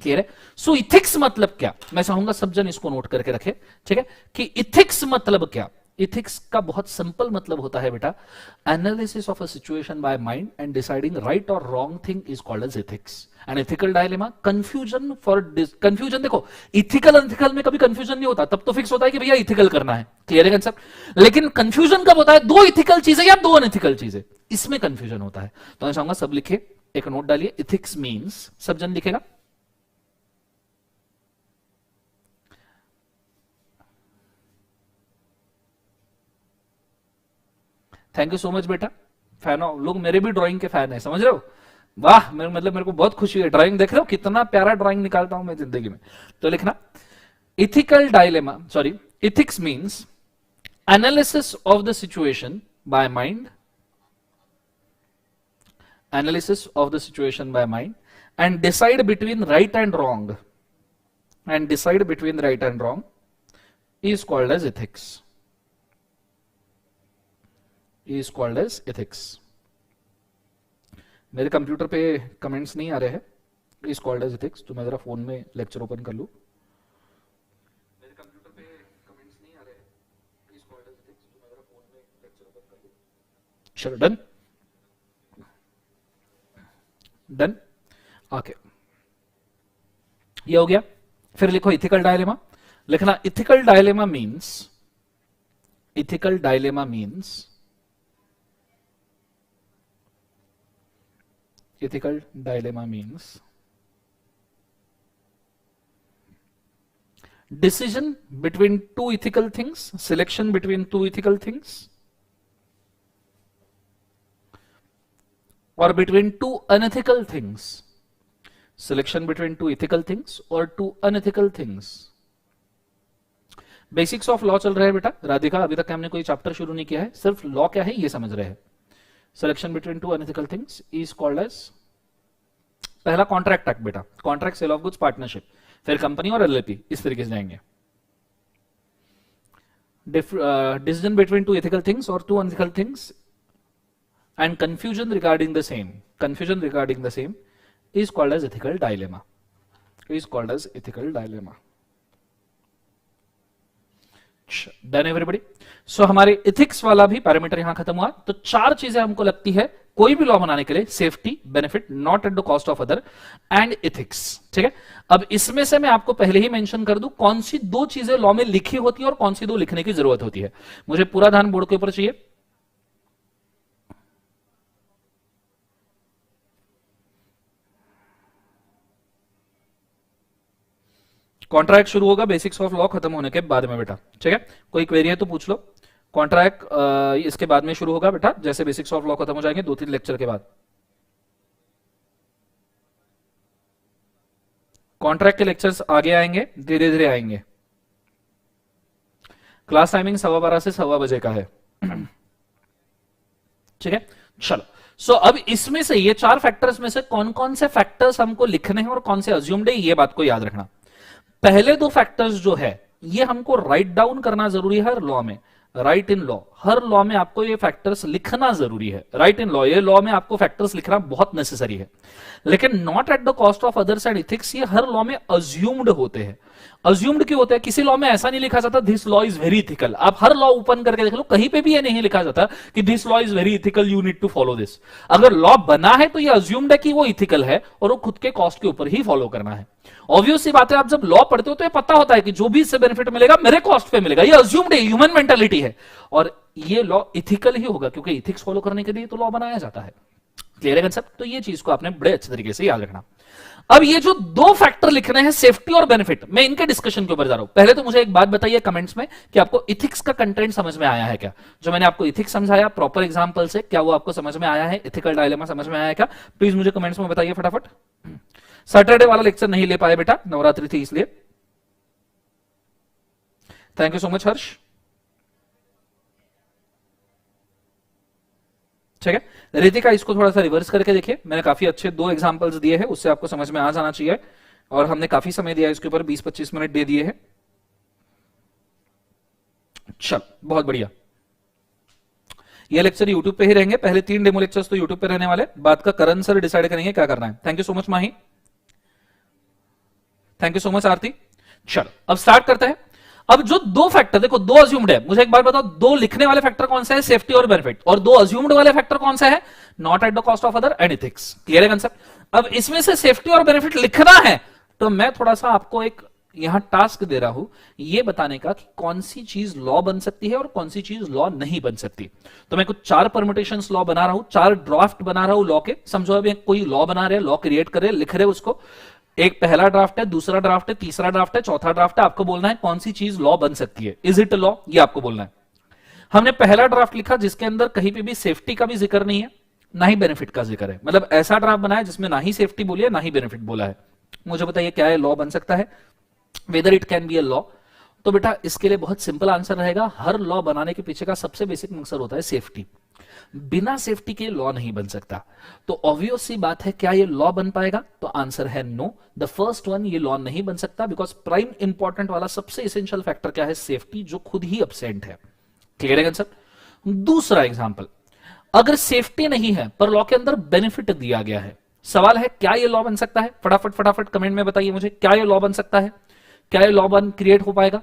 क्लियर है। सो इथिक्स मतलब क्या, मैं चाहूंगा सब जन इसको नोट करके रखे, ठीक है, कि इथिक्स मतलब क्या। इथिक्स का बहुत सिंपल मतलब होता है बेटा, analysis of a situation by mind and deciding right और wrong thing is called as ethics. And ethical dilemma confusion for confusion, देखो इथिकल अनइथिकल में कभी कंफ्यूजन नहीं होता, तब तो फिक्स होता है कि भैया इथिकल करना है, क्लियर है कंसेप्ट। लेकिन कंफ्यूजन कब होता है, दो इथिकल चीजें या दो अनइथिकल चीजें, इसमें कंफ्यूजन होता है। तो मैं चाहूंगा सब लिखे, एक नोट डालिए, इथिक्स मीन्स, सब जन लिखेगा, थैंक यू सो मच बेटा। फैन हो लोग, मेरे भी ड्राइंग के फैन है, समझ रहे हो? वाह, मेरे को बहुत खुशी है। ड्राइंग देख रहे हो कितना प्यारा ड्राइंग निकालता हूं मैं जिंदगी में। तो लिखना ethical dilemma, sorry, ethics means analysis of the situation by mind, analysis of the situation by mind and decide between right and wrong, and decide between right and wrong is called as ethics, is called as ethics। मेरे कंप्यूटर पे कमेंट्स नहीं आ रहे हैं, is called as ethics। तो मैं जरा फोन में लेक्चर ओपन कर लूं, मेरे कंप्यूटर पे कमेंट्स नहीं आ रहे हैं, is called as ethics। तो मैं जरा फोन में लेक्चर ओपन कर लूं। चलो डन, डन, ओके, ये हो गया। फिर लिखो इथिकल डायलेमा। लिखना ethical dilemma means, ethical dilemma means, ethical dilemma means decision between two ethical things, selection between two ethical things, or between two unethical things, selection between two ethical things or two unethical things। Basics of law चल रहा है बेटा। राधिका, अभी तक हमने कोई चैप्टर शुरू नहीं किया है, सिर्फ लॉ क्या है ये समझ रहे हैं। Selection between two unethical things is called as, पहला कॉन्ट्रैक्ट एक्ट बेटा, contract sale of goods partnership, फिर कंपनी और एलएलपी, इस तरीके से जाएंगे। Decision between two ethical things और two unethical things and confusion regarding the same, confusion regarding the same is called as ethical dilemma, is called as ethical dilemma। Done everybody? So हमारे ethics वाला भी पैरामीटर यहां खत्म हुआ। तो चार चीजें हमको लगती है कोई भी लॉ बनाने के लिए, safety, benefit, not at the cost of other and ethics. ठीक है, अब इसमें से मैं आपको पहले ही मेंशन कर दूं कौन सी दो चीजें लॉ में लिखी होती है और कौन सी दो लिखने की जरूरत होती है। मुझे पूरा ध्यान बोर्ड के ऊपर चाहिए। कॉन्ट्रैक्ट शुरू होगा बेसिक्स ऑफ लॉ खत्म होने के बाद में बेटा। ठीक है, कोई क्वेरी है तो पूछ लो। कॉन्ट्रैक्ट इसके बाद में शुरू होगा बेटा, जैसे बेसिक्स ऑफ लॉ खत्म हो जाएंगे 2-3 लेक्चर के बाद। कॉन्ट्रैक्ट के लेक्चर्स आगे आएंगे, धीरे धीरे आएंगे। क्लास टाइमिंग 12:15 से 1:15 बजे का है। ठीक है, चलो। सो अब इसमें से ये चार फैक्टर्स में से कौन कौन से फैक्टर्स हमको लिखने हैं और कौन से अज्यूम्ड है, ये बात को याद रखना। पहले दो फैक्टर्स जो है ये हमको राइट डाउन करना जरूरी है हर लॉ में। Right in law, her law में आपको ये फैक्टर्स लिखना जरूरी है। राइट इन लॉ, ये लॉ में आपको फैक्टर्स लिखना बहुत नेसेसरी है। लेकिन not at the cost of others and ethics, ये हर लॉ में अज्यूम्ड होते हैं। अज्यूम्ड क्यों होता है? किसी लॉ में ऐसा नहीं लिखा जाता this law is very ethical. आप हर लॉ ओपन करके देख लो, कहीं पे भी ये नहीं लिखा जाता कि this law is very ethical, you need to follow this. अगर लॉ बना है तो ये अज्यूम्ड है कि वो इथिकल है और वो खुद के कॉस्ट के ऊपर ही फॉलो करना है। ऑब्वियस सी बात है, आप जब लॉ पढ़ते हो तो ये पता होता है कि जो भी इससे बेनिफिट मिलेगा मेरे कॉस्ट पे मिलेगा। ये अज्यूम्ड है, ह्यूमन मेंटालिटी है, और ये लॉ इथिकल ही होगा क्योंकि इथिक्स फॉलो करने के लिए तो लॉ बनाया जाता है। क्लियर है कंसेप्ट? तो ये चीज को आपने बड़े अच्छे तरीके से याद रखना। अब ये जो दो फैक्टर लिखने हैं, सेफ्टी और बेनिफिट, मैं इनके डिस्कशन के ऊपर जा रहा हूं। पहले तो मुझे एक बात बताइए कमेंट्स में कि आपको इथिक्स का कंटेंट समझ में आया है क्या? जो मैंने आपको इथिक्स समझाया प्रॉपर एग्जांपल से, क्या वो आपको समझ में आया है? इथिकल डायलेमा समझ में आया है क्या? प्लीज मुझे कमेंट्स में बताइए फटाफट। सैटरडे वाला लेक्चर नहीं ले पाए बेटा, नवरात्रि थी इसलिए। थैंक यू सो मच हर्ष। ठीक है, रितिका इसको थोड़ा सा रिवर्स करके देखिए। मैंने काफी अच्छे 2 एग्जांपल्स दिए हैं, उससे आपको समझ में आ जाना चाहिए। और हमने काफी समय दिया इसके ऊपर, 20-25 मिनट दे दिए हैं। चल, बहुत बढ़िया। ये लेक्चर यूट्यूब पे ही रहेंगे। पहले 3 डेमो लेक्चर्स तो यूट्यूब पे रहने वाले, बाद का करण सर डिसाइड करेंगे क्या करना है। Thank you so much Mahi, thank you so much Aarti. चलो अब स्टार्ट करते हैं। अब जो दो फैक्टर, देखो 2 अज्यूम्ड है, मुझे एक बात बताओ, 2 लिखने वाले फैक्टर कौन से है? सेफ्टी और बेनिफिट। और 2 अज्यूम्ड वाले फैक्टर कौन से है? Not at the cost of other and ethics. Clear है कंसेप्ट? अब इसमें से सेफ्टी और बेनिफिट लिखना है तो मैं थोड़ा सा आपको एक यहां टास्क दे रहा हूं, ये बताने का कि कौन सी चीज लॉ बन सकती है और कौन सी चीज लॉ नहीं बन सकती। तो मैं कुछ 4 परम्यूटेशंस लॉ बना रहा हूं, 4 ड्राफ्ट बना रहा हूं लॉ के। समझो अभी कोई लॉ बना रहे, लॉ क्रिएट कर रहे, लिख रहे उसको। एक पहला ड्राफ्ट है, दूसरा ड्राफ्ट है, तीसरा ड्राफ्ट है, चौथा ड्राफ्ट है। आपको बोलना है कौन सी चीज लॉ बन सकती है। Is it law? ये आपको बोलना है। हमने पहला ड्राफ्ट लिखा जिसके अंदर कहीं पे भी सेफ्टी का भी जिक्र नहीं है, ना ही बेनिफिट का जिक्र है। मतलब ऐसा ड्राफ्ट बनाया जिसमें ना ही सेफ्टी बोली है ना ही बेनिफिट बोला है। मुझे बताइए क्या है लॉ बन सकता है, whether it can be a law. तो बेटा इसके लिए बहुत सिंपल आंसर रहेगा, हर लॉ बनाने के पीछे का सबसे बेसिक मकसद होता है सेफ्टी। बिना सेफ्टी के लॉ नहीं बन सकता। तो ऑब्वियस सी बात है, क्या ये लॉ बन पाएगा? तो आंसर है नो, द फर्स्ट वन, ये लॉ नहीं बन सकता, बिकॉज प्राइम इंपॉर्टेंट वाला सबसे इसेंशियल फैक्टर क्या है? सेफ्टी, जो खुद ही एब्सेंट है। क्लियर है आंसर? दूसरा एग्जांपल, अगर सेफ्टी नहीं है पर लॉ के अंदर बेनिफिट दिया गया है, सवाल है क्या ये लॉ बन सकता है? फटाफट फटाफट कमेंट में बताइए मुझे, क्या ये लॉ बन सकता है? क्या ये लॉ बन क्रिएट हो पाएगा?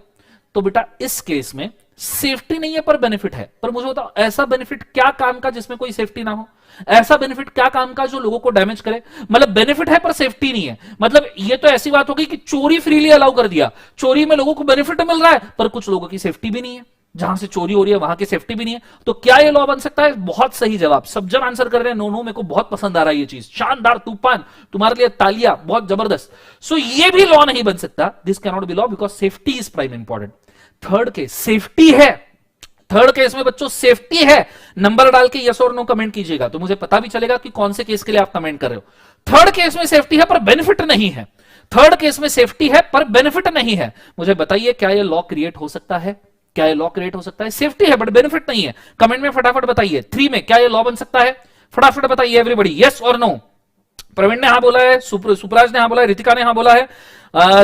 तो बेटा इस केस में सेफ्टी नहीं है पर बेनिफिट है। पर मुझे बताओ ऐसा बेनिफिट क्या काम का जिसमें कोई सेफ्टी ना हो? ऐसा बेनिफिट क्या काम का जो लोगों को डैमेज करे? मतलब बेनिफिट है पर सेफ्टी नहीं है, मतलब ये तो ऐसी बात होगी कि चोरी फ्रीली अलाउ कर दिया, चोरी में लोगों को बेनिफिट मिल रहा है पर कुछ लोगों की सेफ्टी भी नहीं है, जहां से चोरी हो रही है वहां की सेफ्टी भी नहीं है। तो क्या ये लॉ बन सकता है? बहुत सही जवाब, सब जन आंसर कर रहे हैं नो नो, मेरे को बहुत पसंद आ रहा है ये चीज, शानदार, तूफान, तुम्हारे लिए तालियां, बहुत जबरदस्त। सो ये भी लॉ नहीं बन सकता, this can not be law because safety is prime important. Third case safety है, थर्ड केस में बच्चों सेफ्टी है, नंबर डाल के यस और नो कमेंट कीजिएगा तो मुझे पता भी चलेगा कि कौन से केस के लिए आप कमेंट कर रहे हो। थर्ड केस में सेफ्टी है पर बेनिफिट नहीं है, थर्ड केस में सेफ्टी है पर बेनिफिट नहीं है, मुझे बताइए क्या ये लॉ क्रिएट हो सकता है? क्या ये लॉ क्रिएट हो सकता है? सेफ्टी है बट बेनिफिट नहीं है, कमेंट में फटाफट बताइए। 3 में क्या ये लॉ बन सकता है? फटाफट बताइए एवरीबॉडी, यस और नो। प्रवीण ने हाँ बोला है, सुपराज ने हाँ बोला है, रितिका ने हाँ बोला है,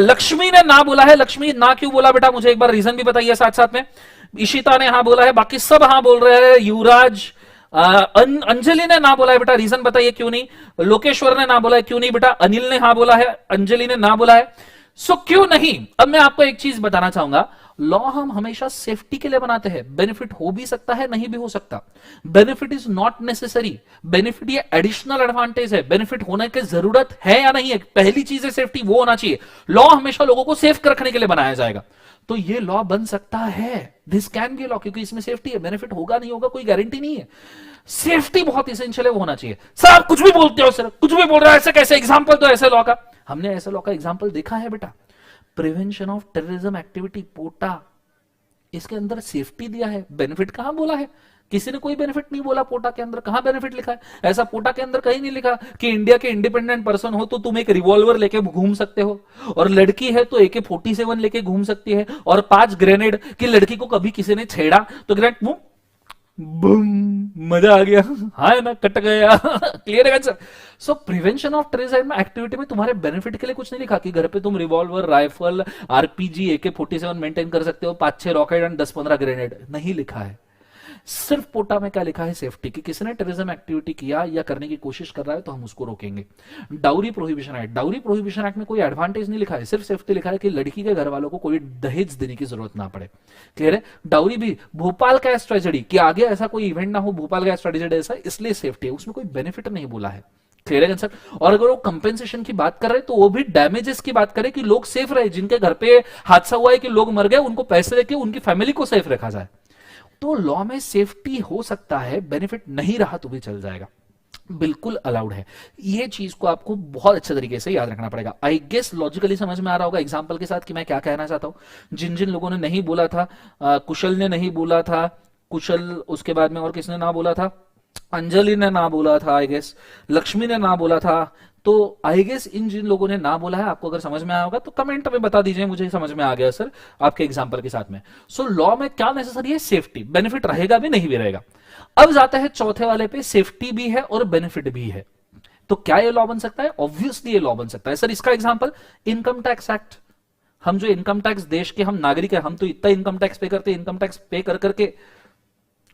लक्ष्मी ने ना बोला है। लक्ष्मी ना क्यों बोला बेटा, मुझे एक बार रीजन भी बताइए साथ साथ में। इशिता ने हाँ बोला है, बाकी सब हाँ बोल रहे हैं। युवराज, अंजलि ने ना बोला है बेटा, रीजन बताइए क्यों नहीं। लोकेश्वर ने ना बोला है, क्यों नहीं बेटा। अनिल ने हाँ बोला है, अंजलि ने ना बोला है। सो क्यों नहीं? अब मैं आपको एक चीज बताना चाहूंगा, लॉ हम हमेशा सेफ्टी के लिए बनाते हैं, बेनिफिट हो भी सकता है नहीं भी हो सकता, benefit is not necessary, benefit ये एडिशनल एडवांटेज है, बेनिफिट होने की जरूरत है या नहीं है, पहली चीज है सेफ्टी, वो होना चाहिए। लॉ हमेशा लोगों को सेफ रखने के लिए बनाया जाएगा, तो ये लॉ बन सकता है, दिस कैन बी लॉ, क्योंकि इसमें सेफ्टी है, बेनिफिट होगा नहीं होगा कोई गारंटी नहीं है, सेफ्टी बहुत इसेंशियल है, वो होना चाहिए। सर आप कुछ भी बोलते हो, सर कुछ भी बोल रहे हो, ऐसे कैसे? एग्जाम्पल तो ऐसे लॉ का, हमने ऐसे लॉ का एग्जाम्पल देखा है बेटा, प्रिवेंशन ऑफ टेररिज्म एक्टिविटी, पोटा, इसके अंदर सेफ्टी दिया है, बेनिफिट कहां बोला है? किसी ने कोई बेनिफिट नहीं बोला पोटा के अंदर, कहां बेनिफिट लिखा है? ऐसा पोटा के अंदर कहीं नहीं लिखा कि इंडिया के इंडिपेंडेंट पर्सन हो तो तुम एक रिवॉल्वर लेके घूम सकते हो, और लड़की है तो AK-47 लेके घूम सकती है, और 5 ग्रेनेड की लड़की को कभी किसी ने छेड़ा तो ग्रेनेड बूम, मजा आ गया, हाँ ना, कट गया। क्लियर है answer? So prevention of terrorism activity में तुम्हारे बेनिफिट के लिए कुछ नहीं लिखा कि घर पे तुम revolver, rifle, RPG, AK-47 maintain कर सकते हो, 5-6 रॉकेट एंड 10-15 ग्रेनेड, नहीं लिखा है। सिर्फ पोटा में क्या लिखा है? सेफ्टी, कि किसी ने टेररिज्म एक्टिविटी किया या करने की कोशिश कर रहा है तो हम उसको रोकेंगे। Dowry prohibition act, dowry prohibition act में कोई एडवांटेज नहीं लिखा है, सिर्फ सेफ्टी लिखा है कि लड़की के घर वालों को कोई दहेज देने की जरूरत ना पड़े। क्लियर है? डाउरी भी भोपाल गैस ट्रेजेडी कि आगे ऐसा कोई इवेंट ना हो, भोपाल गैस ट्रेजेडी ऐसा, इसलिए सेफ्टी है, उसमें कोई बेनिफिट नहीं बोला है। क्लियर है आंसर? और अगर वो कंपेंसेशन की बात कर रहे हैं तो वो भी डैमेजेस की बात करें कि लोग सेफ रहे, जिनके घर पे हादसा हुआ है कि लोग मर गए, उनको पैसे देके उनकी फैमिली को सेफ रखा जाए। तो लॉ में सेफ्टी हो सकता है, बेनिफिट नहीं रहा तो भी चल जाएगा, बिल्कुल अलाउड है। ये चीज को आपको बहुत अच्छे तरीके से याद रखना पड़ेगा। आई गेस लॉजिकली समझ में आ रहा होगा एग्जांपल के साथ कि मैं क्या कहना चाहता हूं। जिन जिन लोगों ने नहीं बोला था, कुशल ने नहीं बोला था, कुशल, उसके बाद में और किसने ना बोला था? अंजलि ने ना बोला था, आई गेस लक्ष्मी ने ना बोला था। तो आई गेस इन जिन लोगों ने ना बोला है, आपको अगर समझ में आया होगा तो कमेंट में बता दीजिए, मुझे समझ में आ गया सर आपके एग्जांपल के साथ में। सो लॉ में क्या नेसेसरी है? सेफ्टी, बेनिफिट रहेगा भी नहीं भी रहेगा। अब जाता है चौथे वाले पे, सेफ्टी भी है और बेनिफिट भी है, तो क्या ये लॉ बन सकता है? ऑब्वियसली ये लॉ बन सकता है सर। इसका एग्जांपल इनकम टैक्स एक्ट, हम जो इनकम टैक्स, देश के हम नागरिक है, हम तो इतना इनकम टैक्स पे करते हैं, इनकम टैक्स पे कर करके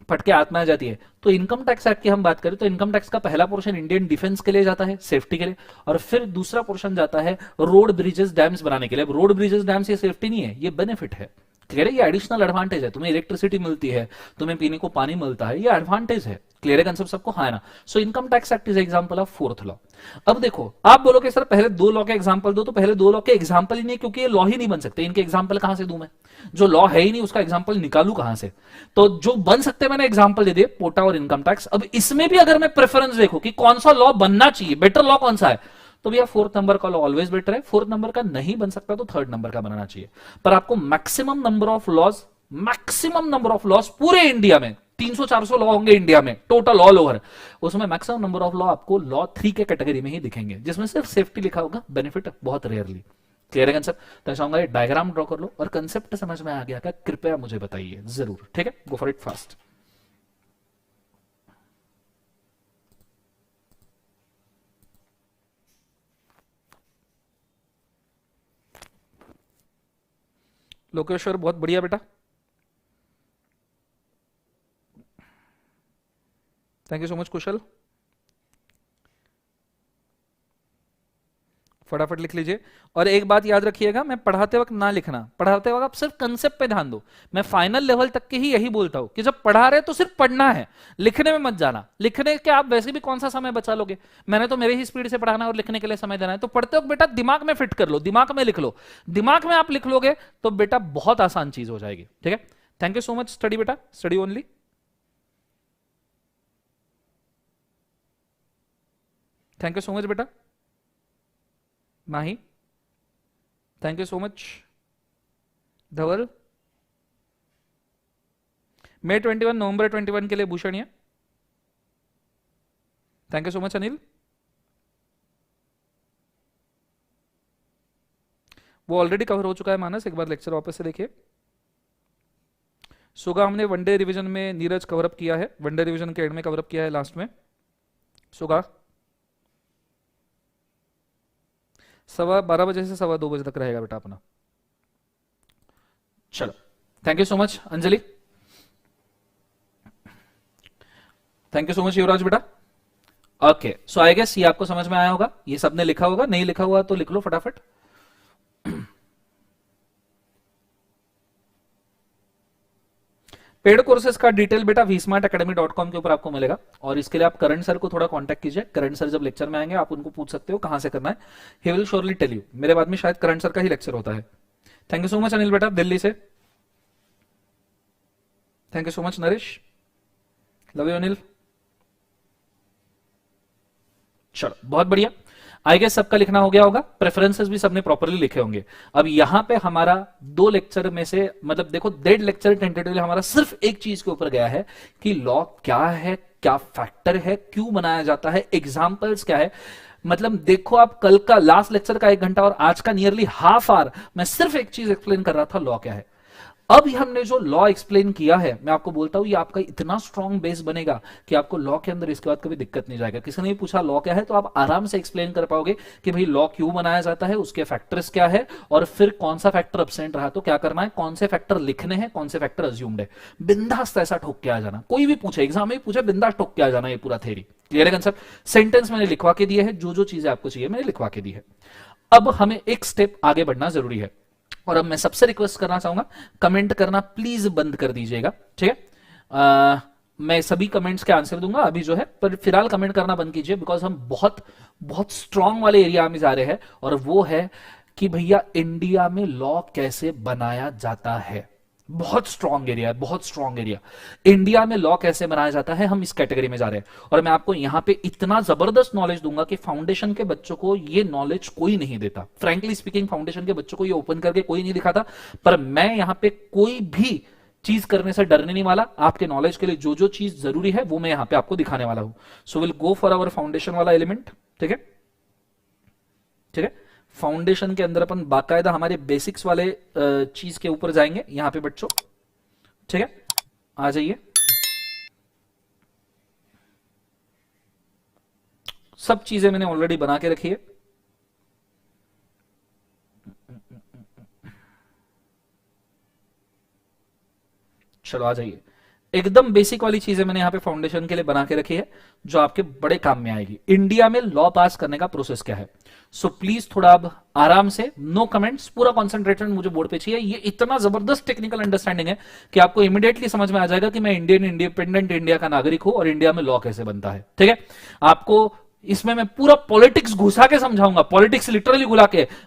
फटके आत्मा जाती है। तो इनकम टैक्स एक्ट की हम बात करें तो इनकम टैक्स का पहला पोर्शन इंडियन डिफेंस के लिए जाता है, सेफ्टी के लिए, और फिर दूसरा पोर्शन जाता है रोड, ब्रिजेस, डैम्स बनाने के लिए। रोड, ब्रिजेस, डैम्स ये सेफ्टी नहीं है, ये बेनिफिट है। क्लियर है? ये एडिशनल एडवांटेज है, तुम्हें इलेक्ट्रिसिटी मिलती है, तुम्हें पीने को पानी मिलता है, ये एडवांटेज है। क्लियर है कंसेप्ट सबको? हाँ ना? So income tax act is example of fourth law. अब देखो, आप बोलोगे सर पहले 2 लॉ के एग्जांपल दो, तो पहले 2 लॉ के एग्जांपल ही नहीं, क्योंकि ये लॉ ही नहीं बन सकते, इनके एग्जांपल कहां से दूं मैं? जो लॉ है ही नहीं उसका एग्जांपल निकालू कहां से? तो जो बन सकते मैंने एग्जांपल दे दिए, पोटा और इनकम टैक्स। अब इसमें भी अगर मैं प्रेफरेंस देखो कि कौन सा लॉ बनना चाहिए, बेटर लॉ कौन सा है, तो भैया 4th नंबर का लॉ ऑलवेज बेटर है। 4th नंबर का नहीं बन सकता तो 3rd नंबर का बनाना चाहिए। पर आपको maximum number of laws maximum number of laws पूरे इंडिया में 300-400 लॉ होंगे इंडिया में टोटल ऑल ओवर, उसमें मैक्सिमम नंबर ऑफ लॉ आपको लॉ 3 के कैटेगरी में ही दिखेंगे, जिसमें सिर्फ सेफ्टी लिखा होगा, बेनिफिट बहुत रेयरली। क्लियर है कंसेप्ट? तो चाहूंगा ये डायग्राम ड्रॉ कर लो और कंसेप्ट समझ में आ गया क्या कृपया मुझे बताइए जरूर, ठीक है? Go for it fast. Lokeshwar बहुत बढ़िया बेटा, थैंक यू सो मच। कुशल फटाफट लिख लीजिए। और एक बात याद रखिएगा, मैं पढ़ाते वक्त ना लिखना, पढ़ाते वक्त आप सिर्फ कंसेप्ट पे ध्यान दो। मैं फाइनल लेवल तक के ही यही बोलता हूं कि जब पढ़ा रहे तो सिर्फ पढ़ना है, लिखने में मत जाना। लिखने के आप वैसे भी कौन सा समय बचा लोगे, मैंने तो मेरे ही स्पीड से पढ़ाना है और लिखने के लिए समय देना है। तो पढ़ते वक्त बेटा दिमाग में फिट कर लो, दिमाग में लिख लो। दिमाग में आप लिख लोगे तो बेटा बहुत आसान चीज हो जाएगी, ठीक है? Thank you so much study बेटा, study only. Thank you so much बेटा Mahi, thank you so much Dhaval. May 21 नवंबर 21 के लिए भूषणीय, thank you so much Anil. वो ऑलरेडी कवर हो चुका है मानस, एक बार लेक्चर वापस से देखिए। सुगा हमने वनडे रिवीजन में नीरज कवरअप किया है, वनडे रिवीजन के एंड में कवरअप किया है लास्ट में। सुगा 12:15 बजे से 2:15 बजे तक रहेगा बेटा अपना। चलो thank you so much Anjali, thank you so much Yuvraj बेटा। ओके सो आई गेस ये आपको समझ में आया होगा, ये सबने लिखा होगा, नहीं लिखा हुआ तो लिख लो फटाफट। पेड कोर्सेज का डिटेल बेटा vsmartacademy.com के ऊपर आपको मिलेगा, और इसके लिए आप करण सर को थोड़ा कांटेक्ट कीजिए। करण सर जब लेक्चर में आएंगे आप उनको पूछ सकते हो कहां से करना है, he will surely tell you. मेरे बाद में शायद करण सर का ही लेक्चर होता है। Thank you so much Anil बेटा दिल्ली से, thank you so much Naresh, love you Anil. चलो बहुत बढ़िया, आई गेस सबका लिखना हो गया होगा, प्रेफरेंसेस भी सबने प्रॉपरली लिखे होंगे। अब यहां पे हमारा 2 लेक्चर में से मतलब देखो 1.5 लेक्चर टेंटेटिवली हमारा सिर्फ एक चीज के ऊपर गया है कि लॉ क्या है, क्या फैक्टर है, क्यों बनाया जाता है, एग्जाम्पल्स क्या है। मतलब देखो आप कल का लास्ट लेक्चर का 1 घंटा और आज का नियरली हाफ आवर मैं सिर्फ एक चीज एक्सप्लेन कर रहा था, लॉ क्या है। अब हमने जो लॉ एक्सप्लेन किया है, मैं आपको बोलता हूं ये आपका इतना स्ट्रॉन्ग बेस बनेगा कि आपको लॉ के अंदर इसके बाद कभी दिक्कत नहीं जाएगा। किसी ने भी पूछा लॉ क्या है तो आप आराम से एक्सप्लेन कर पाओगे कि भाई लॉ क्यों बनाया जाता है, उसके फैक्टर्स क्या है, और फिर कौन सा फैक्टर एब्सेंट रहा तो क्या करना है, कौन से फैक्टर लिखने हैं, कौन से फैक्टर अज्यूम्ड है। बिंदास ऐसा ठोक के आ जाना, कोई भी पूछे एग्जाम में पूछे बिंदास ठोक के आ जाना, ये पूरा थ्योरी क्लियर है कंसेप्ट। सेंटेंस मैंने लिखवा के दिए है, जो जो चीजें आपको चाहिए मैंने लिखवा के दी है। अब हमें एक स्टेप आगे बढ़ना जरूरी है, और अब मैं सबसे रिक्वेस्ट करना चाहूंगा कमेंट करना प्लीज बंद कर दीजिएगा, ठीक है? मैं सभी कमेंट्स के आंसर दूंगा अभी जो है, पर फिलहाल कमेंट करना बंद कीजिए, बिकॉज हम बहुत बहुत स्ट्रांग वाले एरिया में जा रहे हैं, और वो है कि भैया इंडिया में लॉ कैसे बनाया जाता है। बहुत स्ट्रॉन्ग एरिया है, बहुत स्ट्रॉन्ग एरिया। इंडिया में लॉ कैसे बनाया जाता है, हम इस कैटेगरी में जा रहे हैं, और मैं आपको यहां पे इतना जबरदस्त नॉलेज दूंगा कि फाउंडेशन के बच्चों को ये नॉलेज कोई नहीं देता। फ्रैंकली स्पीकिंग फाउंडेशन के बच्चों को ये ओपन करके कोई नहीं दिखाता, पर मैं यहां पे कोई भी चीज करने से डरने नहीं वाला। आपके नॉलेज के लिए जो जो चीज जरूरी है वो मैं यहां पे आपको दिखाने वाला हूं। So will go for our foundation वाला एलिमेंट, ठीक है? ठीक है, फाउंडेशन के अंदर अपन बाकायदा हमारे बेसिक्स वाले चीज के ऊपर जाएंगे यहां पे बच्चों, ठीक है? आ जाइए, सब चीजें मैंने ऑलरेडी बना के रखी है। चलो आ जाइए, एकदम बेसिक वाली चीजें मैंने यहां पे फाउंडेशन के लिए बना के रखी है, जो आपके बड़े काम में आएगी। इंडिया में लॉ पास करने का प्रोसेस क्या है, सो प्लीज थोड़ा अब आराम से, नो कमेंट्स, पूरा कॉन्सेंट्रेशन मुझे बोर्ड पे चाहिए। ये इतना जबरदस्त टेक्निकल अंडरस्टैंडिंग है कि आपको इमीडिएटली समझ में आ जाएगा कि मैं इंडियन इंडिपेंडेंट इंडिया का नागरिक हूं और इंडिया में लॉ कैसे बनता है, ठीक है? आपको इसमें मैं पूरा पॉलिटिक्स घुसा के समझाऊंगा, पॉलिटिक्स लिटरली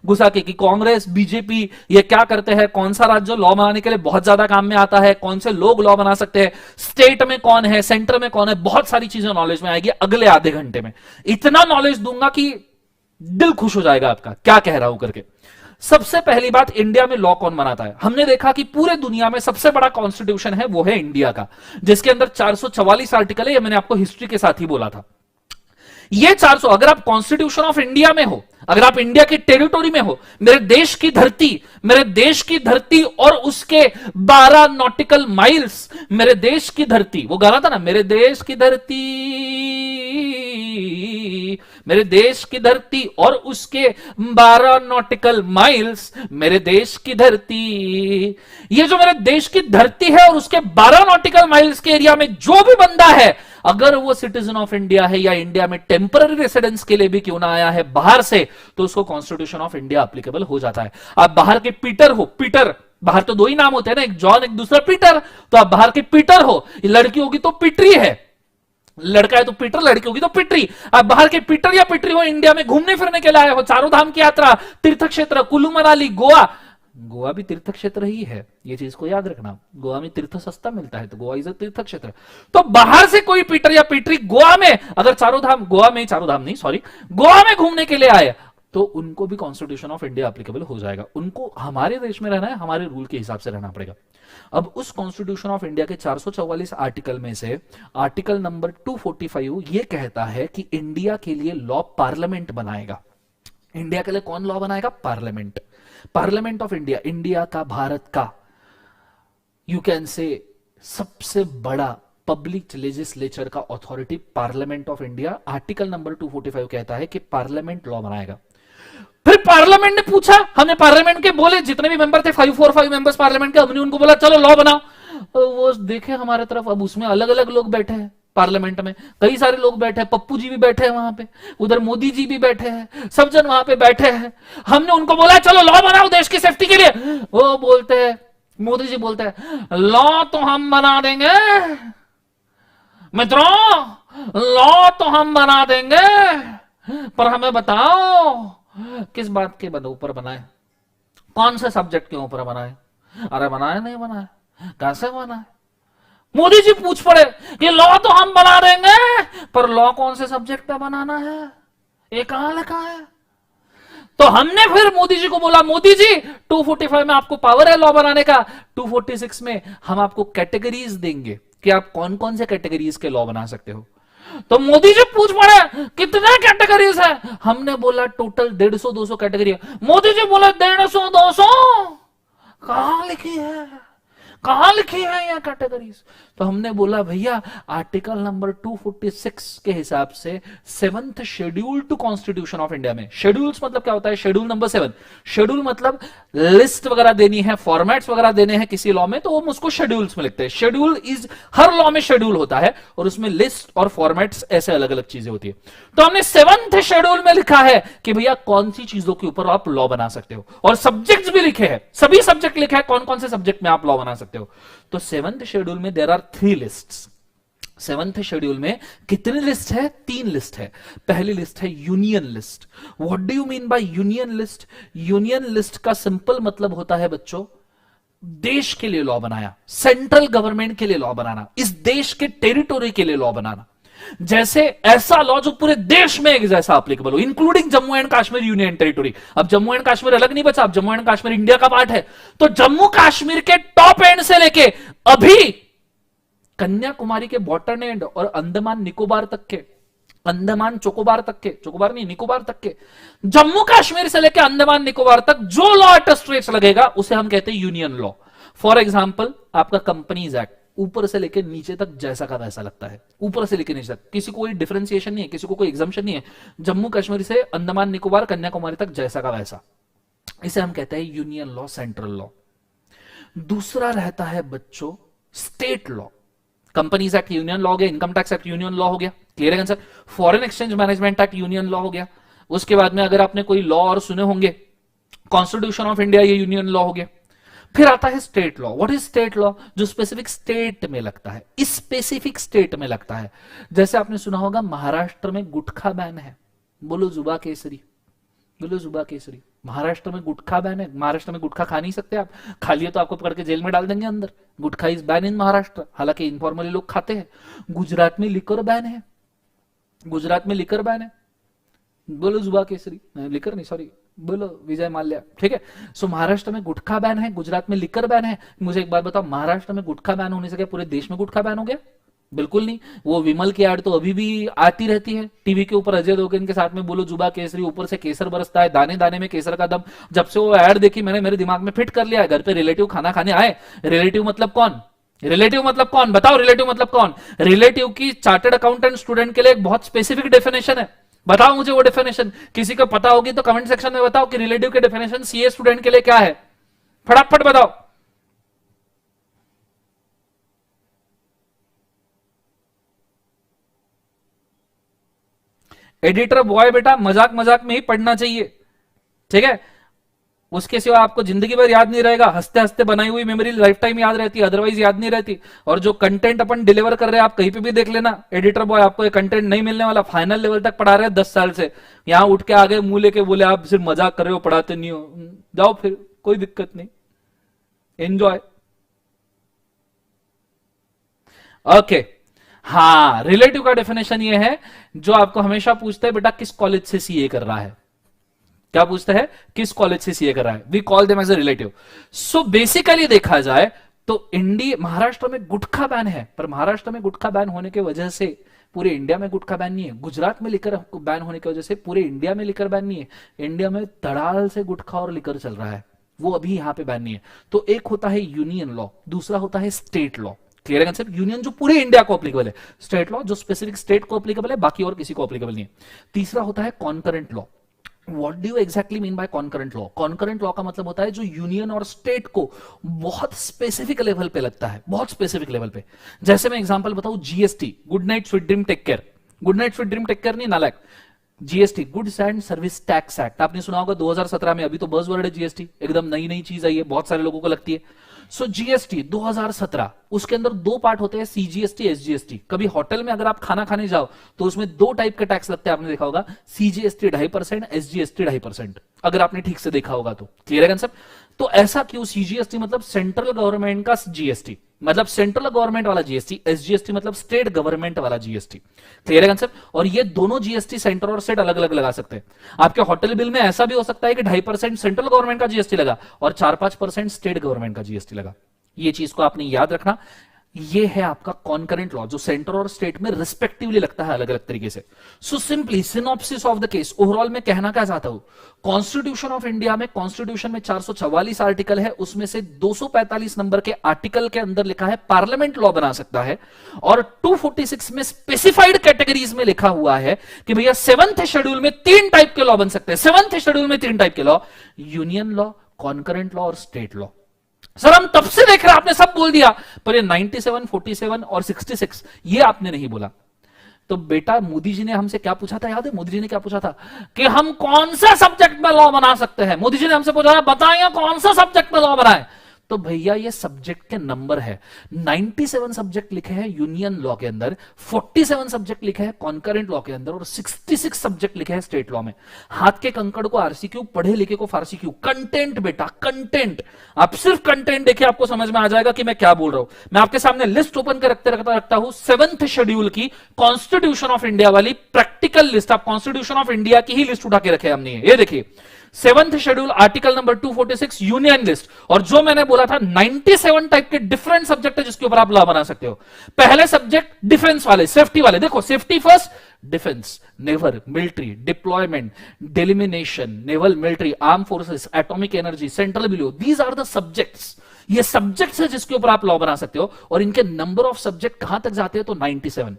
घुसा के कि कांग्रेस बीजेपी ये क्या करते हैं, कौन सा राज्य लॉ बनाने के लिए बहुत ज्यादा काम में आता है, कौन से लोग लॉ बना सकते हैं, स्टेट में कौन है, सेंटर में कौन है, बहुत सारी चीजें नॉलेज में आएगी अगले आधे घंटे में। इतना नॉलेज दूंगा कि दिल खुश हो जाएगा आपका, क्या कह रहा हूं करके। सबसे पहली बात, इंडिया में लॉ कौन बनाता है? हमने देखा कि पूरे दुनिया में सबसे बड़ा कॉन्स्टिट्यूशन है वो है इंडिया का, जिसके अंदर 444 आर्टिकल है। ये मैंने आपको हिस्ट्री के साथ ही बोला था। ये 400, अगर आप कॉन्स्टिट्यूशन ऑफ इंडिया में हो, अगर आप इंडिया की टेरिटोरी में हो, मेरे देश की धरती और उसके 12 नॉटिकल माइल्स, मेरे देश की धरती, वो गाना था ना, मेरे देश की धरती, मेरे देश की धरती और उसके 12 नॉटिकल माइल्स, मेरे देश की धरती। ये जो मेरे देश की धरती है और उसके 12 नॉटिकल माइल्स के एरिया में जो भी बंदा है, अगर वो सिटीजन ऑफ इंडिया है या इंडिया में टेम्पररी रेसिडेंस के लिए भी क्यों ना आया है बाहर से, तो उसको कॉन्स्टिट्यूशन ऑफ इंडिया एप्लीकेबल हो जाता है। आप बाहर के पीटर हो, पीटर, बाहर तो दो ही नाम होते हैं ना, एक जॉन एक दूसरा पीटर, तो आप बाहर के पीटर हो, लड़की होगी तो पिटरी है, लड़का है तो पीटर, लड़की होगी तो पिटरी। आप बाहर के पीटर या पिटरी हो, इंडिया में घूमने फिरने के लिए आए हो, चारों धाम की यात्रा, तीर्थ क्षेत्र, कुल्लू मनाली, गोवा, गोवा भी तीर्थ क्षेत्र ही है, ये चीज को याद रखना। गोवा में तीर्थ सस्ता मिलता है तो गोवा इज अ तीर्थ क्षेत्र। तो बाहर से कोई पीटर या पीटरी गोवा में अगर चारों धाम, गोवा में चारों धाम नहीं सॉरी, गोवा में घूमने के लिए आए, तो उनको भी कॉन्स्टिट्यूशन ऑफ इंडिया एप्लीकेबल हो जाएगा। उनको हमारे देश में रहना है, हमारे रूल के हिसाब से रहना पड़ेगा। अब उस कॉन्स्टिट्यूशन ऑफ इंडिया के 444 आर्टिकल में से आर्टिकल नंबर 245 ये कहता है कि इंडिया के लिए लॉ पार्लियामेंट बनाएगा। इंडिया के लिए कौन लॉ बनाएगा? Parliament. Parliament of India, India का, भारत का, यू कैन से सबसे बड़ा पब्लिक लेजिस्लेचर का authority parliament of India. Article number 245 कहता है कि पार्लियामेंट लॉ बनाएगा। फिर पार्लियामेंट ने पूछा, हमने पार्लियामेंट के बोले जितने भी मेंबर थे 545 मेंबर्स पार्लियामेंट के, हमने उनको बोला चलो लॉ बनाओ। वो देखे हमारे तरफ, अब उसमें अलग अलग लोग बैठे हैं पार्लियामेंट में, कई सारे लोग बैठे हैं, पप्पू जी भी बैठे हैं वहां पे, उधर मोदी जी भी बैठे हैं, सब जन वहां पे बैठे हैं। हमने उनको बोला चलो लॉ बनाओ देश की सेफ्टी के लिए। वो बोलते हैं, मोदी जी बोलते हैं लॉ तो हम बना देंगे मित्रों, लॉ तो हम बना देंगे, पर हमें बताओ किस बात के ऊपर बनाए, कौन से सब्जेक्ट के ऊपर बनाए? अरे बनाए नहीं बनाए, कैसे बनाए? मोदी जी पूछ पड़े ये लॉ तो हम बना देंगे, पर लॉ कौन से सब्जेक्ट पे बनाना है, ये कहां लिखा है? तो हमने फिर मोदी जी को बोला, मोदी जी 245 में आपको पावर है लॉ बनाने का, 246 में हम आपको कैटेगरीज देंगे कि आप कौन कौन से कैटेगरीज के लॉ बना सकते हो। तो मोदी जी पूछ पड़े कितने कैटेगरीज है? हमने बोला टोटल 150-200 कैटेगरी है। मोदी जी बोला 150-200 कहां लिखी है, कहां लिखी है ये कैटेगरीज? तो हमने बोला भैया आर्टिकल नंबर 246 के हिसाब से 7th schedule to constitution of India में, शेड्यूल्स मतलब क्या होता है? शेड्यूल नंबर 7, शेड्यूल मतलब लिस्ट वगैरह देनी है, फॉर्मेट्स वगैरह देने हैं किसी लॉ में, तो हम उसको शेड्यूल्स में लिखते हैं। शेड्यूल इज, हर लॉ में शेड्यूल होता है और उसमें लिस्ट और फॉर्मेट्स ऐसे अलग अलग चीजें होती है। तो हमने 7th शेड्यूल में लिखा है कि भैया कौन सी चीजों के ऊपर आप लॉ बना सकते हो, और सब्जेक्ट्स भी लिखे हैं, सभी सब्जेक्ट लिखे हैं कौन कौन से सब्जेक्ट में आप लॉ बना सकते हो। तो 7th शेड्यूल में there are 3 lists. 7th schedule में कितनी लिस्ट है? 3 लिस्ट है। पहली लिस्ट है union list. What do you mean by union list? Union list का सिंपल मतलब होता है बच्चों, देश के लिए लॉ बनाया, सेंट्रल गवर्नमेंट के लिए लॉ बनाना, इस देश के टेरिटोरी के लिए लॉ बनाना। जैसे ऐसा लॉ जो पूरे देश में एक जैसा एप्लीकेबल हो, including Jammu and Kashmir union territory. अब जम्मू एंड कश्मीर अलग नहीं बचा, अब जम्मू एंड कश्मीर इंडिया का पार्ट है। तो जम्मू कश्मीर के टॉप एंड से लेके अभी कन्याकुमारी के बॉटम एंड और अंडमान निकोबार तक के, अंडमान चोकोबार तक के, चोकोबार नहीं निकोबार तक के, जम्मू कश्मीर से लेके अंडमान निकोबार तक जो लॉ स्ट्रेच लगेगा उसे हम कहते हैं यूनियन लॉ। फॉर एग्जाम्पल आपका कंपनीज एक्ट ऊपर से लेकर नीचे तक जैसा का वैसा लगता है, ऊपर से लेकर नीचे तक किसी को कोई डिफरेंशिएशन नहीं है, किसी को कोई एग्जम्पशन नहीं है, जम्मू कश्मीर से अंडमान निकोबार कन्याकुमारी तक जैसा का वैसा, इसे हम कहते हैं यूनियन लॉ, सेंट्रल लॉ। दूसरा रहता है बच्चों state law. Companies act union law हो गया, income tax act union law हो गया, क्लियर है answer. Foreign exchange management act union law हो गया। उसके बाद में अगर आपने कोई लॉ और सुने होंगे, कॉन्स्टिट्यूशन ऑफ इंडिया, ये यूनियन लॉ हो गया। फिर आता है state law. What is state law? जो स्पेसिफिक स्टेट में लगता है, इस स्पेसिफिक स्टेट में लगता है। जैसे आपने सुना होगा महाराष्ट्र में गुटखा बैन है, बोलो जुबा केसरी, बोलो जुबा केसरी। महाराष्ट्र में गुटखा बैन है, महाराष्ट्र में गुटखा खा नहीं सकते आप, खा लिए तो आपको पकड़ के जेल में डाल देंगे अंदर। गुटखा इज बैन इन महाराष्ट्र, हालांकि इनफॉर्मली लोग खाते हैं। गुजरात में लिकर बैन है, गुजरात में लिकर बैन है, बोलो जुबा केसरी, लिकर नहीं सॉरी, बोलो विजय माल्या, ठीक है। सो महाराष्ट्र में गुटखा बैन है, गुजरात में लिकर बैन है। मुझे एक बात बताओ, महाराष्ट्र में गुटखा बैन होने से क्या पूरे देश में गुटखा बैन हो गया? बिल्कुल नहीं। वो विमल की ऐड तो अभी भी आती रहती है टीवी के ऊपर, अजय देवगन के साथ में बोलो जुबा केसरी, ऊपर से केसर बरसता है, दाने दाने में केसर का दम। जब से वो ऐड देखी मैंने, मेरे दिमाग में फिट कर लिया है। घर पे रिलेटिव खाना खाने आए, रिलेटिव मतलब कौन? रिलेटिव मतलब कौन? बताओ रिलेटिव मतलब कौन? रिलेटिव की चार्टर्ड अकाउंटेंट स्टूडेंट के लिए एक बहुत स्पेसिफिक डेफिनेशन है। बताओ मुझे वो डेफिनेशन, किसी को पता होगी तो कमेंट सेक्शन में बताओ कि रिलेटिव के डेफिनेशन सीए स्टूडेंट के लिए क्या है। फटाफट बताओ। एडिटर बॉय बेटा मजाक मजाक में ही पढ़ना चाहिए, ठीक है। उसके सिवा आपको जिंदगी भर याद नहीं रहेगा। हंसते हंसते बनाई हुई मेमोरी लाइफ टाइम याद रहती है, अदरवाइज याद नहीं रहती। और जो कंटेंट अपन डिलीवर कर रहे हैं, आप कहीं पे भी देख लेना, एडिटर बॉय आपको ये कंटेंट नहीं मिलने वाला। फाइनल लेवल तक पढ़ा रहे हैं 10 साल से, यहां उठ के आगे मुंह लेके बोले आप सिर्फ मजाक कर रहे हो, पढ़ाते नहीं हो। जाओ फिर, कोई दिक्कत नहीं, एंजॉय। ओके, हाँ, रिलेटिव का डेफिनेशन ये है जो आपको हमेशा पूछता है, बेटा किस कॉलेज से सीए कर रहा है। क्या पूछता है? किस कॉलेज से सीए कर रहा है। We call them as a relative. So basically देखा जाए तो इंडिया, महाराष्ट्र में गुटखा बैन है, पर महाराष्ट्र में गुटखा बैन होने की वजह से पूरे इंडिया में गुटखा बैन नहीं है। गुजरात में लिकर बैन होने की वजह से पूरे इंडिया में लिकर बैन नहीं है। इंडिया में तड़ाल से गुटखा और लिकर चल रहा है, वो अभी यहां पे बैन नहीं है। तो एक होता है यूनियन लॉ, दूसरा होता है स्टेट लॉ। क्लियर है कंसेप्ट? यूनियन जो पूरे इंडिया को अप्लीकेबल है, स्टेट लॉ जो स्पेसिफिक स्टेट को अप्लीकेबल है, बाकी और किसी को अप्लीकेबल नहीं है। तीसरा होता है concurrent law. What do you exactly mean by concurrent law? Concurrent law का मतलब होता है जो यूनियन और स्टेट को बहुत स्पेसिफिक लेवल पे लगता है, बहुत स्पेसिफिक लेवल पे। जैसे मैं एग्जांपल बताऊं, GST, good night sweet dream take care. Good night sweet dream take care नहीं, नालायक। GST, goods and service tax act, आपने सुना होगा 2017 में, अभी तो बज़वर्ड है जीएसटी, एकदम नई नई चीज आई है, बहुत सारे लोगों को लगती है। सो जीएसटी 2017, उसके अंदर दो पार्ट होते हैं, सीजीएसटी, एसजीएसटी। कभी होटल में अगर आप खाना खाने जाओ तो उसमें दो टाइप के टैक्स लगते हैं, आपने देखा होगा, सीजीएसटी 2.5%, एसजीएसटी 2.5%, अगर आपने ठीक से देखा होगा तो। क्लियर है कंसेप्ट? तो ऐसा क्यों? सीजीएसटी मतलब सेंट्रल गवर्नमेंट का जीएसटी, मतलब सेंट्रल गवर्नमेंट वाला जीएसटी, एसजीएसटी मतलब स्टेट गवर्नमेंट वाला जीएसटी। क्लियर है कंसेप्ट? और ये दोनों जीएसटी सेंटर और स्टेट अलग अलग लगा सकते हैं। आपके होटल बिल में ऐसा भी हो सकता है कि 2.5% सेंट्रल गवर्नमेंट का जीएसटी लगा और 4-5% स्टेट गवर्नमेंट का जीएसटी लगा। ये चीज को आपने याद रखना। ये है आपका कॉन्करेंट लॉ, जो सेंटर और स्टेट में रिस्पेक्टिवली लगता है अलग अलग तरीके से। So simply synopsis of the case, overall में कहना क्या चाहता हूं, कॉन्स्टिट्यूशन ऑफ इंडिया में, कॉन्स्टिट्यूशन में 444 आर्टिकल है, उसमें से 245 नंबर के आर्टिकल के अंदर लिखा है पार्लियामेंट लॉ बना सकता है, और 246 में स्पेसिफाइड कैटेगरीज में लिखा हुआ है कि भैया 7th शेड्यूल में 3 टाइप के लॉ बन सकते हैं। 7th शेड्यूल में 3 टाइप के law, union law, concurrent law और स्टेट लॉ। सर हम तब से देख रहे हैं, आपने सब बोल दिया, पर ये 97, 47 और 66 ये आपने नहीं बोला। तो बेटा मोदी जी ने हमसे क्या पूछा था, याद है? मोदी जी ने क्या पूछा था कि हम कौन सा सब्जेक्ट में लॉ बना सकते हैं। मोदी जी ने हमसे पूछा था बताइए कौन सा सब्जेक्ट में लॉ बनाए। तो भैया ये सब्जेक्ट के नंबर है, 97 सब्जेक्ट लिखे हैं यूनियन लॉ के अंदर, 47 सब्जेक्ट लिखे हैं कॉन्करेंट लॉ के अंदर, और 66 सब्जेक्ट लिखे हैं स्टेट लॉ में। हाथ के कंकड़ को आरसी क्यों, पढ़े लिखे को फारसी क्यों? कंटेंट बेटा, कंटेंट। आप सिर्फ कंटेंट देखिए, आपको समझ में आ जाएगा कि मैं क्या बोल रहा हूं। मैं आपके सामने लिस्ट ओपन कर रखता हूं, 7th शेड्यूल की कॉन्स्टिट्यूशन ऑफ इंडिया वाली प्रैक्टिकल लिस्ट। आप कॉन्स्टिट्यूशन ऑफ इंडिया की ही लिस्ट उठा के रखे हमने, ये देखिए 7th schedule article number 246 union list. और जो मैंने बोला था 97 टाइप के डिफरेंट सब्जेक्ट है जिसके ऊपर आप लॉ बना सकते हो। पहले सब्जेक्ट डिफेंस वाले, सेफ्टी वाले, देखो safety first, defence, naval, military, deployment, delimitation, naval, military, arm forces, atomic energy, central below, these are the subjects. ये सब्जेक्ट्स है जिसके ऊपर आप लॉ बना सकते हो, और इनके नंबर ऑफ सब्जेक्ट कहां तक जाते हैं तो 97।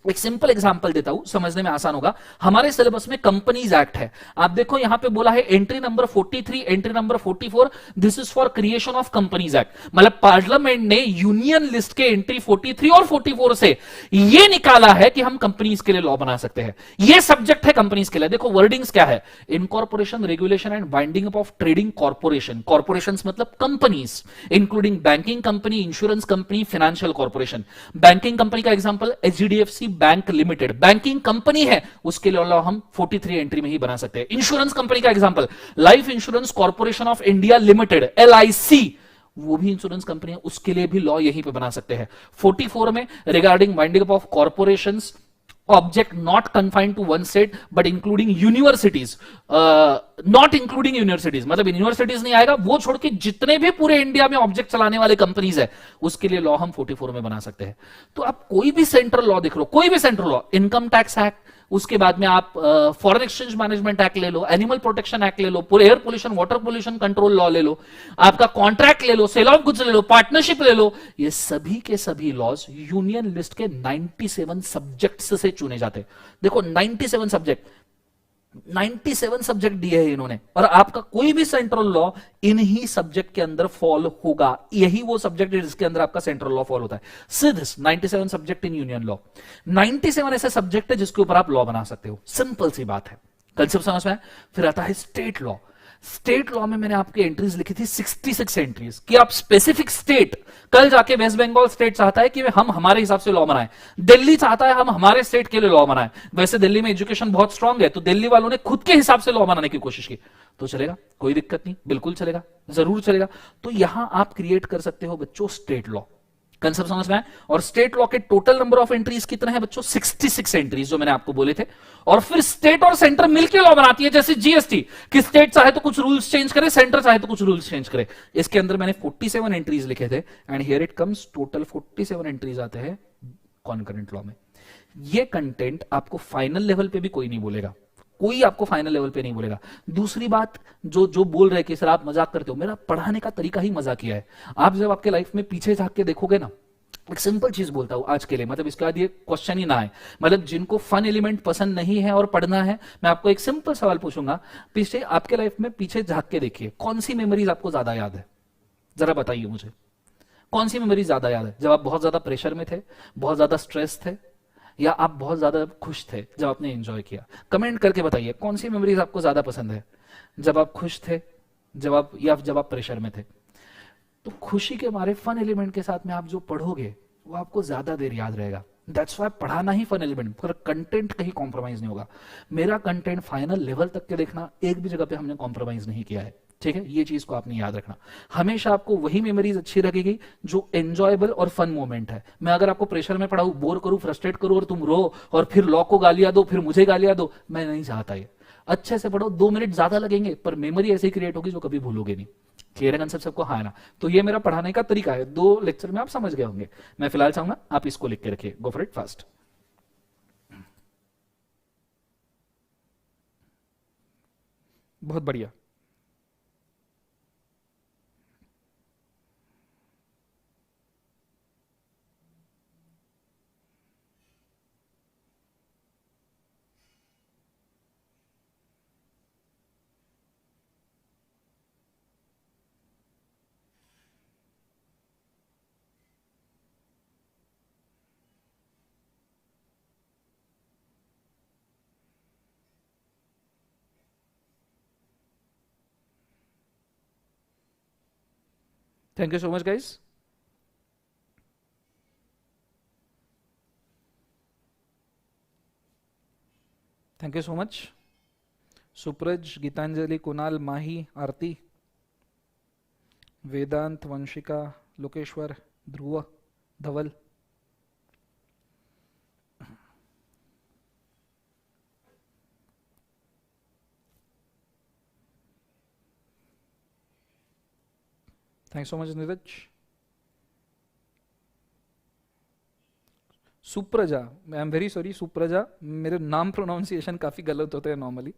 एक सिंपल एग्जांपल देता हूं, समझने में आसान होगा। हमारे सिलेबस में कंपनीज एक्ट है, आप देखो यहां पे बोला है entry number 43, entry number 44, this is for creation of companies act. मतलब पार्लियामेंट ने यूनियन लिस्ट के एंट्री 43 और 44 से ये निकाला है कि हम कंपनीज के लिए लॉ बना सकते हैं। ये सब्जेक्ट है कंपनीज के लिए। देखो वर्डिंग्स क्या है, incorporation, regulation and binding up of trading corporation. Corporation मतलब companies, including banking company, insurance company, financial corporation. Banking company का example HDFC bank limited, banking company है, उसके लिए लॉ हम 43 एंट्री में ही बना सकते हैं। इंश्योरेंस कंपनी का example life insurance corporation of India limited, LIC, वो भी इंश्योरेंस कंपनी है, उसके लिए भी लॉ यहीं पे बना सकते हैं। 44 में regarding binding up of corporations object not confined to one state but including universities, not including universities, मतलब यूनिवर्सिटीज नहीं आएगा, वो छोड़ के जितने भी पूरे इंडिया में ऑब्जेक्ट चलाने वाले कंपनीज है उसके लिए लॉ हम 44 में बना सकते हैं। तो आप कोई भी सेंट्रल लॉ देख लो, कोई भी central law, income tax act, उसके बाद में आप फॉरेन एक्सचेंज मैनेजमेंट एक्ट ले लो, एनिमल प्रोटेक्शन एक्ट ले लो, पूरे air pollution water pollution control law ले लो, आपका कॉन्ट्रैक्ट ले लो, सेल ऑफ गुड्स ले लो, पार्टनरशिप ले लो, ये सभी के सभी लॉज यूनियन लिस्ट के 97 सब्जेक्ट्स से चुने जाते हैं। देखो 97 सब्जेक्ट, 97 सब्जेक्ट दिए हैं इन्होंने, और आपका कोई भी सेंट्रल लॉ इन्हीं सब्जेक्ट के अंदर फॉल होगा। यही वो सब्जेक्ट है जिसके अंदर आपका सेंट्रल लॉ फॉल होता है। सिर्फ 97 सब्जेक्ट इन यूनियन लॉ, 97 ऐसे सब्जेक्ट है जिसके ऊपर आप लॉ बना सकते हो। सिंपल सी बात है, कंसेप्ट समझ में आया? फिर आता है स्टेट लॉ। स्टेट लॉ में मैंने आपकी एंट्रीज लिखी थी 66 एंट्रीज कि आप स्पेसिफिक स्टेट, कल जाके वेस्ट बंगाल स्टेट चाहता है कि हम हमारे हिसाब से लॉ बनाएं, दिल्ली चाहता है हम हमारे स्टेट के लिए लॉ बनाएं। वैसे दिल्ली में एजुकेशन बहुत स्ट्रांग है, तो दिल्ली वालों ने खुद के हिसाब से लॉ बनाने की कोशिश की, तो चलेगा, कोई दिक्कत नहीं, बिल्कुल चलेगा, जरूर चलेगा। तो यहां आप क्रिएट कर सकते हो बच्चों स्टेट लॉ। कंसेप्ट समझ में आए? और स्टेट लॉ के टोटल नंबर ऑफ एंट्रीज कितने हैं बच्चों? 66 एंट्रीज जो मैंने आपको बोले थे। और फिर स्टेट और सेंटर मिलकर लॉ बनाती है, जैसे जीएसटी, कि स्टेट चाहे तो कुछ रूल्स चेंज करे, सेंटर चाहे तो कुछ रूल्स चेंज करे। इसके अंदर मैंने 47 एंट्रीज लिखे थे, and here it comes, total 47 entries आते हैं कॉन्करेंट लॉ में। ये कंटेंट आपको फाइनल लेवल पे भी कोई नहीं बोलेगा, कोई आपको फाइनल लेवल पे नहीं बोलेगा। दूसरी बात, जो जो बोल रहे कि सर आप मजाक करते हो, मेरा पढ़ाने का तरीका ही मजाकिया है। आप जब आपके लाइफ में पीछे झांक के देखोगे ना, एक सिंपल चीज बोलता हूं आज के लिए, मतलब इसके बाद ये क्वेश्चन ही ना आए, मतलब जिनको फन एलिमेंट पसंद नहीं है और पढ़ना है, मैं आपको एक सिंपल सवाल पूछूंगा, पीछे आपके लाइफ में पीछे झांक के देखिए, कौन सी मेमोरीज आपको ज्यादा याद है? जरा बताइए मुझे, कौन सी मेमोरीज ज्यादा याद है? जब आप बहुत ज्यादा प्रेशर में थे, बहुत ज्यादा स्ट्रेस थे, या आप बहुत ज्यादा खुश थे जब आपने एंजॉय किया? कमेंट करके बताइए कौन सी मेमोरीज आपको ज्यादा पसंद है, जब आप खुश थे, जब आप प्रेशर में थे। तो खुशी के मारे फन एलिमेंट के साथ में आप जो पढ़ोगे वो आपको ज्यादा देर याद रहेगा। दैट्स वाई पढ़ाना ही फन एलिमेंट, पर कंटेंट कहीं कॉम्प्रोमाइज नहीं होगा। मेरा कंटेंट फाइनल लेवल तक के देखना, एक भी जगह पे हमने कॉम्प्रोमाइज नहीं किया है, ठीक है? ये चीज को आपने याद रखना। हमेशा आपको वही मेमोरीज अच्छी लगेगी जो एंजॉयबल और फन मोमेंट है। मैं अगर आपको प्रेशर में पढ़ाऊं, बोर करूं, फ्रस्ट्रेट करूं और तुम रो और फिर लॉ को गालियां दो, फिर मुझे गालियां दो, मैं नहीं चाहता ये। अच्छे से पढ़ो, 2 मिनट ज्यादा लगेंगे पर मेमोरी ऐसी क्रिएट होगी जो कभी भूलोगे नहीं। क्लियर है कंसेप्ट सबको? हाँ ना? तो ये मेरा पढ़ाने का तरीका है, 2 लेक्चर में आप समझ गए होंगे। मैं फिलहाल चाहूंगा आप इसको लिख के रखिए, गो फॉर इट फास्ट। बहुत बढ़िया। Thank you so much guys. Thank you so much. Supraj, Geetanjali, Kunal, Mahi, Aarti, Vedant, Vanshika, Lokeshwar, Dhruv, Dhaval. Thank so much Neeraj. Supraja, I am very sorry Supraja, मेरे नाम प्रोनाउंसिएशन काफी गलत होते हैं नॉर्मली।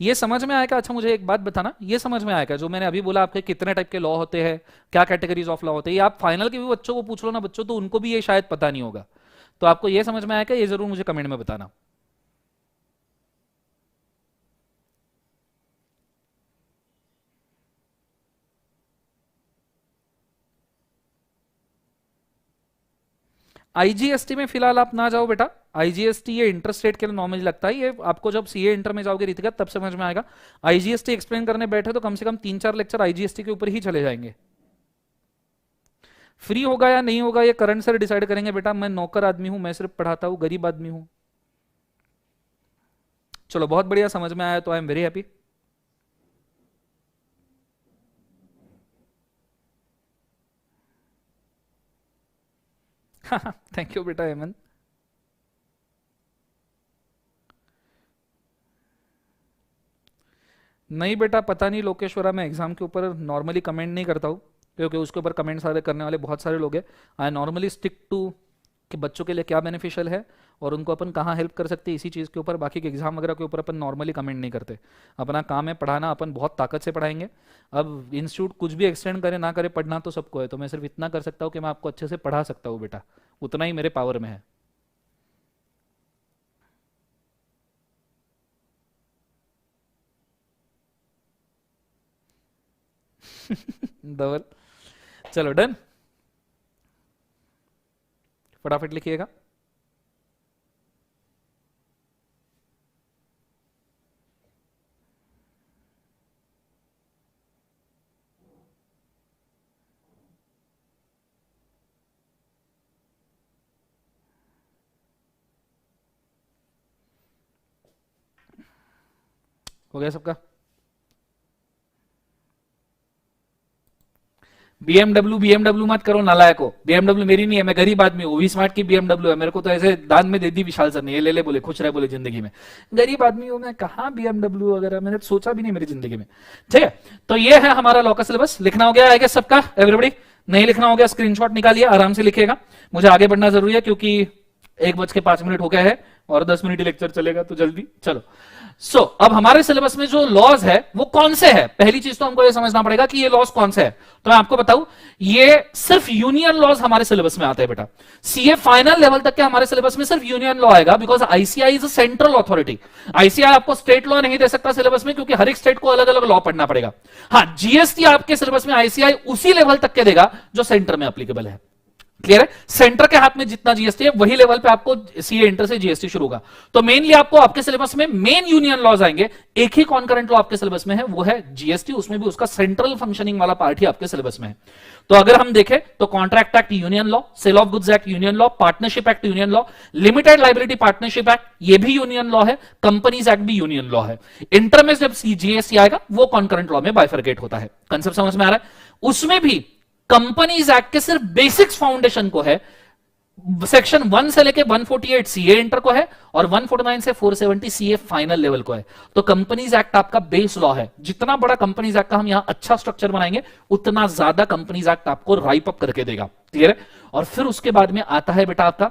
ये समझ में आएगा? अच्छा मुझे एक बात बताना, ये समझ में आएगा जो मैंने अभी बोला आपके कितने टाइप के लॉ होते हैं, क्या कैटेगरीज ऑफ लॉ होते हैं? ये आप फाइनल के भी बच्चों को पूछ लो ना बच्चों, तो उनको भी ये शायद पता नहीं होगा। तो आपको ये समझ में आएगा, ये जरूर मुझे कमेंट में बताना। आईजीएसटी में फिलहाल आप ना जाओ बेटा। आईजीएसटी ये इंटरेस्ट रेट के लिए नॉर्मली लगता है, ये आपको जब सीए इंटर में जाओगे रितिका तब समझ में आएगा। आईजीएसटी एक्सप्लेन करने बैठे तो कम से कम 3-4 लेक्चर आईजीएसटी के ऊपर ही चले जाएंगे। फ्री होगा या नहीं होगा ये करंट सर डिसाइड करेंगे बेटा, मैं नौकर आदमी हूं, मैं सिर्फ पढ़ाता हूं, गरीब आदमी हूं। चलो बहुत बढ़िया, समझ में आया तो आई am very happy. Thank you बेटा हेमंत। नहीं बेटा पता नहीं लोकेश्वरा, मैं एग्जाम के ऊपर नॉर्मली कमेंट नहीं करता हूँ, क्योंकि उसके ऊपर कमेंट सारे करने वाले बहुत सारे लोग हैं। आई नॉर्मली स्टिक टू कि बच्चों के लिए क्या बेनिफिशियल है और उनको अपन कहाँ हेल्प कर सकते हैं इसी चीज़ के ऊपर। बाकी के एग्जाम वगैरह के ऊपर अपन नॉर्मली कमेंट नहीं करते। अपना काम है पढ़ाना, अपन बहुत ताकत से पढ़ाएंगे। अब इंस्टीट्यूट कुछ भी एक्सटेंड करे ना करे, पढ़ना तो सबको है, तो मैं सिर्फ इतना कर सकता हूँ कि मैं आपको अच्छे से पढ़ा सकता हूँ बेटा, उतना ही मेरे पावर में है। धवल, चलो डन, फटाफट लिखिएगा। हो गया सबका? बीएमडब्ल्यू बीएमडब्ल्यू मत करो नालायको, बीएमडब्ल्यू मेरी नहीं है, मैं गरीब आदमी हूँ। वी स्मार्ट की बीएमडब्ल्यू है, मेरे को तो ऐसे दान में दे दी विशाल सर ने, ये ले ले बोले, खुश रहे बोले जिंदगी में। गरीब आदमी हूँ मैं, कहाँ बीएमडब्ल्यू वगैरह, मैंने सोचा भी नहीं मेरी जिंदगी में। ठीक है, तो ये है हमारा लॉ का सिलेबस। लिखना हो गया आएगा सबका एवरीबडी? नहीं लिखना हो गया स्क्रीनशॉट निकालिए, आराम से लिखिएगा। मुझे आगे बढ़ना जरूरी है क्योंकि 1:05 हो गया है और 10 मिनट लेक्चर चलेगा, तो जल्दी चलो। अब हमारे सिलेबस में जो लॉज है वो कौन से है, पहली चीज तो हमको ये समझना पड़ेगा कि ये लॉज कौन से है। तो मैं आपको बताऊं, ये सिर्फ यूनियन लॉज हमारे सिलेबस में आते हैं बेटा। सीए फाइनल लेवल तक के हमारे सिलेबस में सिर्फ यूनियन लॉ आएगा, because ICI is a central authority. ICI आपको स्टेट लॉ नहीं दे सकता सिलेबस में, क्योंकि हर एक स्टेट को अलग अलग लॉ पढ़ना पड़ेगा। हाँ, जीएसटी आपके सिलेबस में आईसीआई उसी लेवल तक के देगा जो सेंटर में एप्लीकेबल है। क्लियर है? सेंटर के हाथ में जितना जीएसटी है वही लेवल पे आपको सीए इंटर से जीएसटी शुरू होगा। तो मेनली आपको आपके सिलेबस में मेन यूनियन लॉज आएंगे। एक ही कॉन्करेंट लॉ आपके सिलेबस में है, वो है जीएसटी, उसमें भी उसका सेंट्रल फंक्शनिंग वाला पार्ट ही आपके सिलेबस में है। तो अगर हम देखें तो contract act union law, sale of goods act union law, partnership act union law, limited liability partnership act ये भी यूनियन लॉ है, कंपनीज एक्ट भी यूनियन लॉ है। इंटर में जब जीएसटी आएगा वो कॉन्करेंट लॉ में बाइफरकेट होता है। कंसेप्ट समझ में आ रहा है? उसमें भी कंपनीज एक्ट के सिर्फ बेसिक्स फाउंडेशन को है, सेक्शन 1 से लेके 148 सीए इंटर को है और 149 से 470 सीए फाइनल लेवल को है। तो कंपनीज एक्ट आपका बेस लॉ है। जितना बड़ा कंपनीज एक्ट का हम यहां अच्छा स्ट्रक्चर बनाएंगे, उतना ज्यादा कंपनीज एक्ट आपको राइप अप करके देगा। क्लियर है? और फिर उसके बाद में आता है बेटा आपका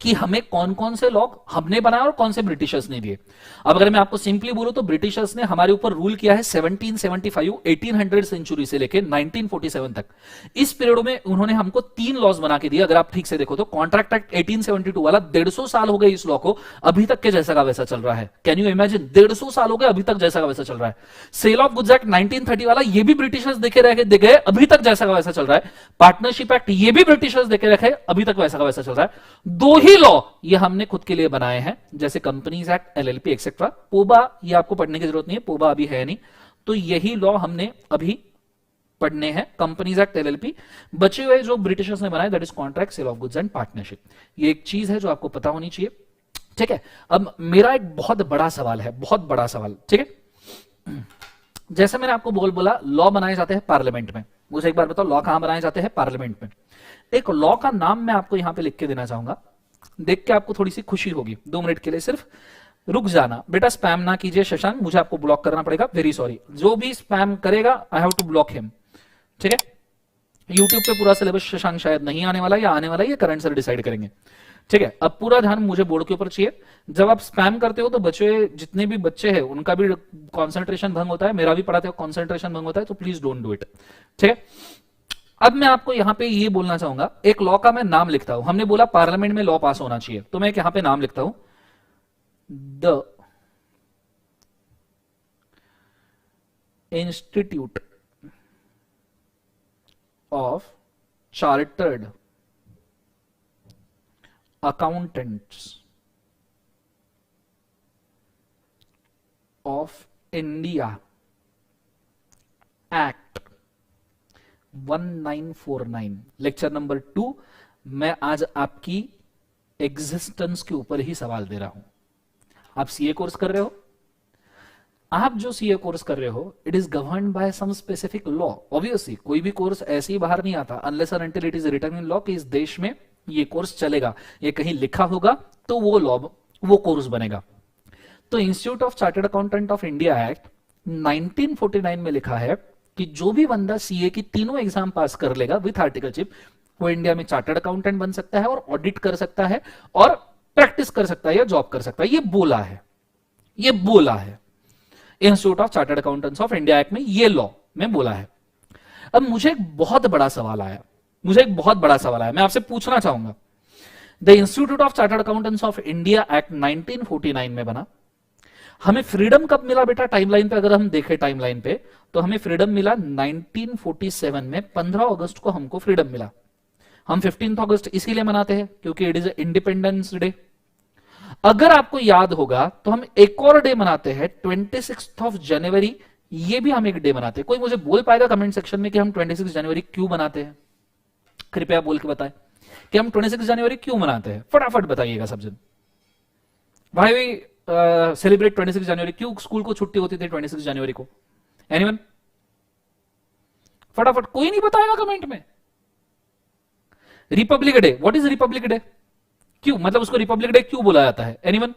कि हमें कौन कौन से लॉ हमने बनाए और कौन से ब्रिटिशर्स ने दिए। अब अगर मैं आपको सिंपली बोलूं तो ब्रिटिशर्स ने हमारे ऊपर रूल किया है 1775 1800 सेंचुरी से लेकर 1947 तक। इस पीरियड में उन्होंने हमको 3 लॉज बना के दिए। अगर आप ठीक से देखो तो कॉन्ट्रैक्ट एक्ट 1872 वाला 150 साल हो गए इस लॉ को, अभी तक के जैसा का वैसा चल रहा है। Can you imagine? 150 साल हो गए अभी तक जैसा का वैसा चल रहा है। सेल ऑफ गुड्स एक्ट 1930 वाला, ये भी ब्रिटिशर्स देखे रहे अभी तक जैसा का वैसा चल रहा है। पार्टनरशिप एक्ट ये भी ब्रिटिशर्स देखे रखे अभी तक वैसा का वैसा चल रहा है। 2 ही लॉ ये हमने खुद के लिए बनाए हैं, जैसे कंपनीज एक्ट, एलएलपी एक्सेट्रा। पोबा ये आपको पढ़ने की जरूरत नहीं है, पोबा अभी है नहीं। तो यही लॉ हमने अभी पढ़ने हैं, कंपनीज एक्ट, एलएलपी। बचे हुए जो ब्रिटिशर्स ने बनाए that is contract, sale of goods and partnership. ये एक चीज है जो आपको पता होनी चाहिए। ठीक है, अब मेरा एक बहुत बड़ा सवाल है, बहुत बड़ा सवाल। ठीक है, जैसे मैंने आपको बोला लॉ बनाए जाते हैं पार्लियामेंट में। मुझे एक बार बताओ लॉ कहां बनाए जाते हैं? पार्लियामेंट में। एक लॉ का नाम मैं आपको यहां पे लिख के देना चाहूंगा, देख के आपको थोड़ी सी खुशी होगी। 2 मिनट के लिए सिर्फ रुक जाना बेटा, स्पैम ना कीजिए शशांक, मुझे आपको ब्लॉक करना पड़ेगा, वेरी सॉरी। जो भी स्पैम करेगा I have to block him. ठीक है, यूट्यूब पे पूरा सिलेबस शशांक शायद नहीं आने वाला, या आने वाला, ये करंट सर डिसाइड करेंगे। ठीक है, अब पूरा ध्यान मुझे बोर्ड के ऊपर चाहिए। जब आप स्पैम करते हो तो बच्चे, जितने भी बच्चे हैं उनका भी कॉन्सेंट्रेशन भंग होता है, मेरा भी पढ़ाते हो कॉन्सेंट्रेशन भंग होता है, तो प्लीज डोंट डू इट। ठीक है, अब मैं आपको यहां पे ये बोलना चाहूंगा, एक लॉ का मैं नाम लिखता हूं। हमने बोला पार्लियामेंट में लॉ पास होना चाहिए, तो मैं यहां पे नाम लिखता हूं, the institute of chartered accountants of India act 1949, lecture number 2। मैं आज आपकी एग्जिस्टेंस के ऊपर ही सवाल दे रहा हूं। आप सीए कोर्स कर रहे हो, आप जो सीए कोर्स कर रहे हो it is governed by some specific law. Obviously कोई भी कोर्स ऐसे ही बाहर नहीं आता unless and until it is written in law कि इस देश में ये कोर्स चलेगा, ये कहीं लिखा होगा तो वो कोर्स बनेगा। तो institute of chartered accountant of India act 1949 में लिखा है कि जो भी बंदा सीए की तीनों एग्जाम पास कर लेगा विथ आर्टिकलशिप, वो इंडिया में चार्टर्ड अकाउंटेंट बन सकता है और ऑडिट कर सकता है और प्रैक्टिस कर सकता है या जॉब कर सकता है। ये बोला है institute of chartered accountants of India act में, ये लॉ में बोला है। अब मुझे एक बहुत बड़ा सवाल आया, मैं आपसे पूछना चाहूंगा, the institute of chartered accountants of India act 1949 में बना, हमें फ्रीडम कब मिला बेटा? टाइमलाइन पे अगर हम देखें टाइमलाइन पे, तो हमें फ्रीडम मिला 1947 में, 15 अगस्त को हमको फ्रीडम मिला। हम 15 अगस्त इसीलिए मनाते हैं क्योंकि इट इज इंडिपेंडेंस डे। अगर आपको याद होगा तो हम एक और डे मनाते हैं 26 जनवरी, ये भी हम एक डे मनाते हैं। कोई मुझे बोल पाएगा कमेंट सेक्शन में कि हम 26 जनवरी क्यों मनाते हैं? कृपया बोल के बताएं कि हम 26 जनवरी क्यों मनाते हैं, फटाफट बताइएगा सब जन। भाई सेलिब्रेट 26 जनवरी, क्यों स्कूल को छुट्टी होती थी 26 जनवरी को? एनीवन? फटाफट, कोई नहीं बताएगा कमेंट में। Republic day, what is Republic day? क्यों, मतलब उसको रिपब्लिक डे क्यों बोला जाता है? एनीवन?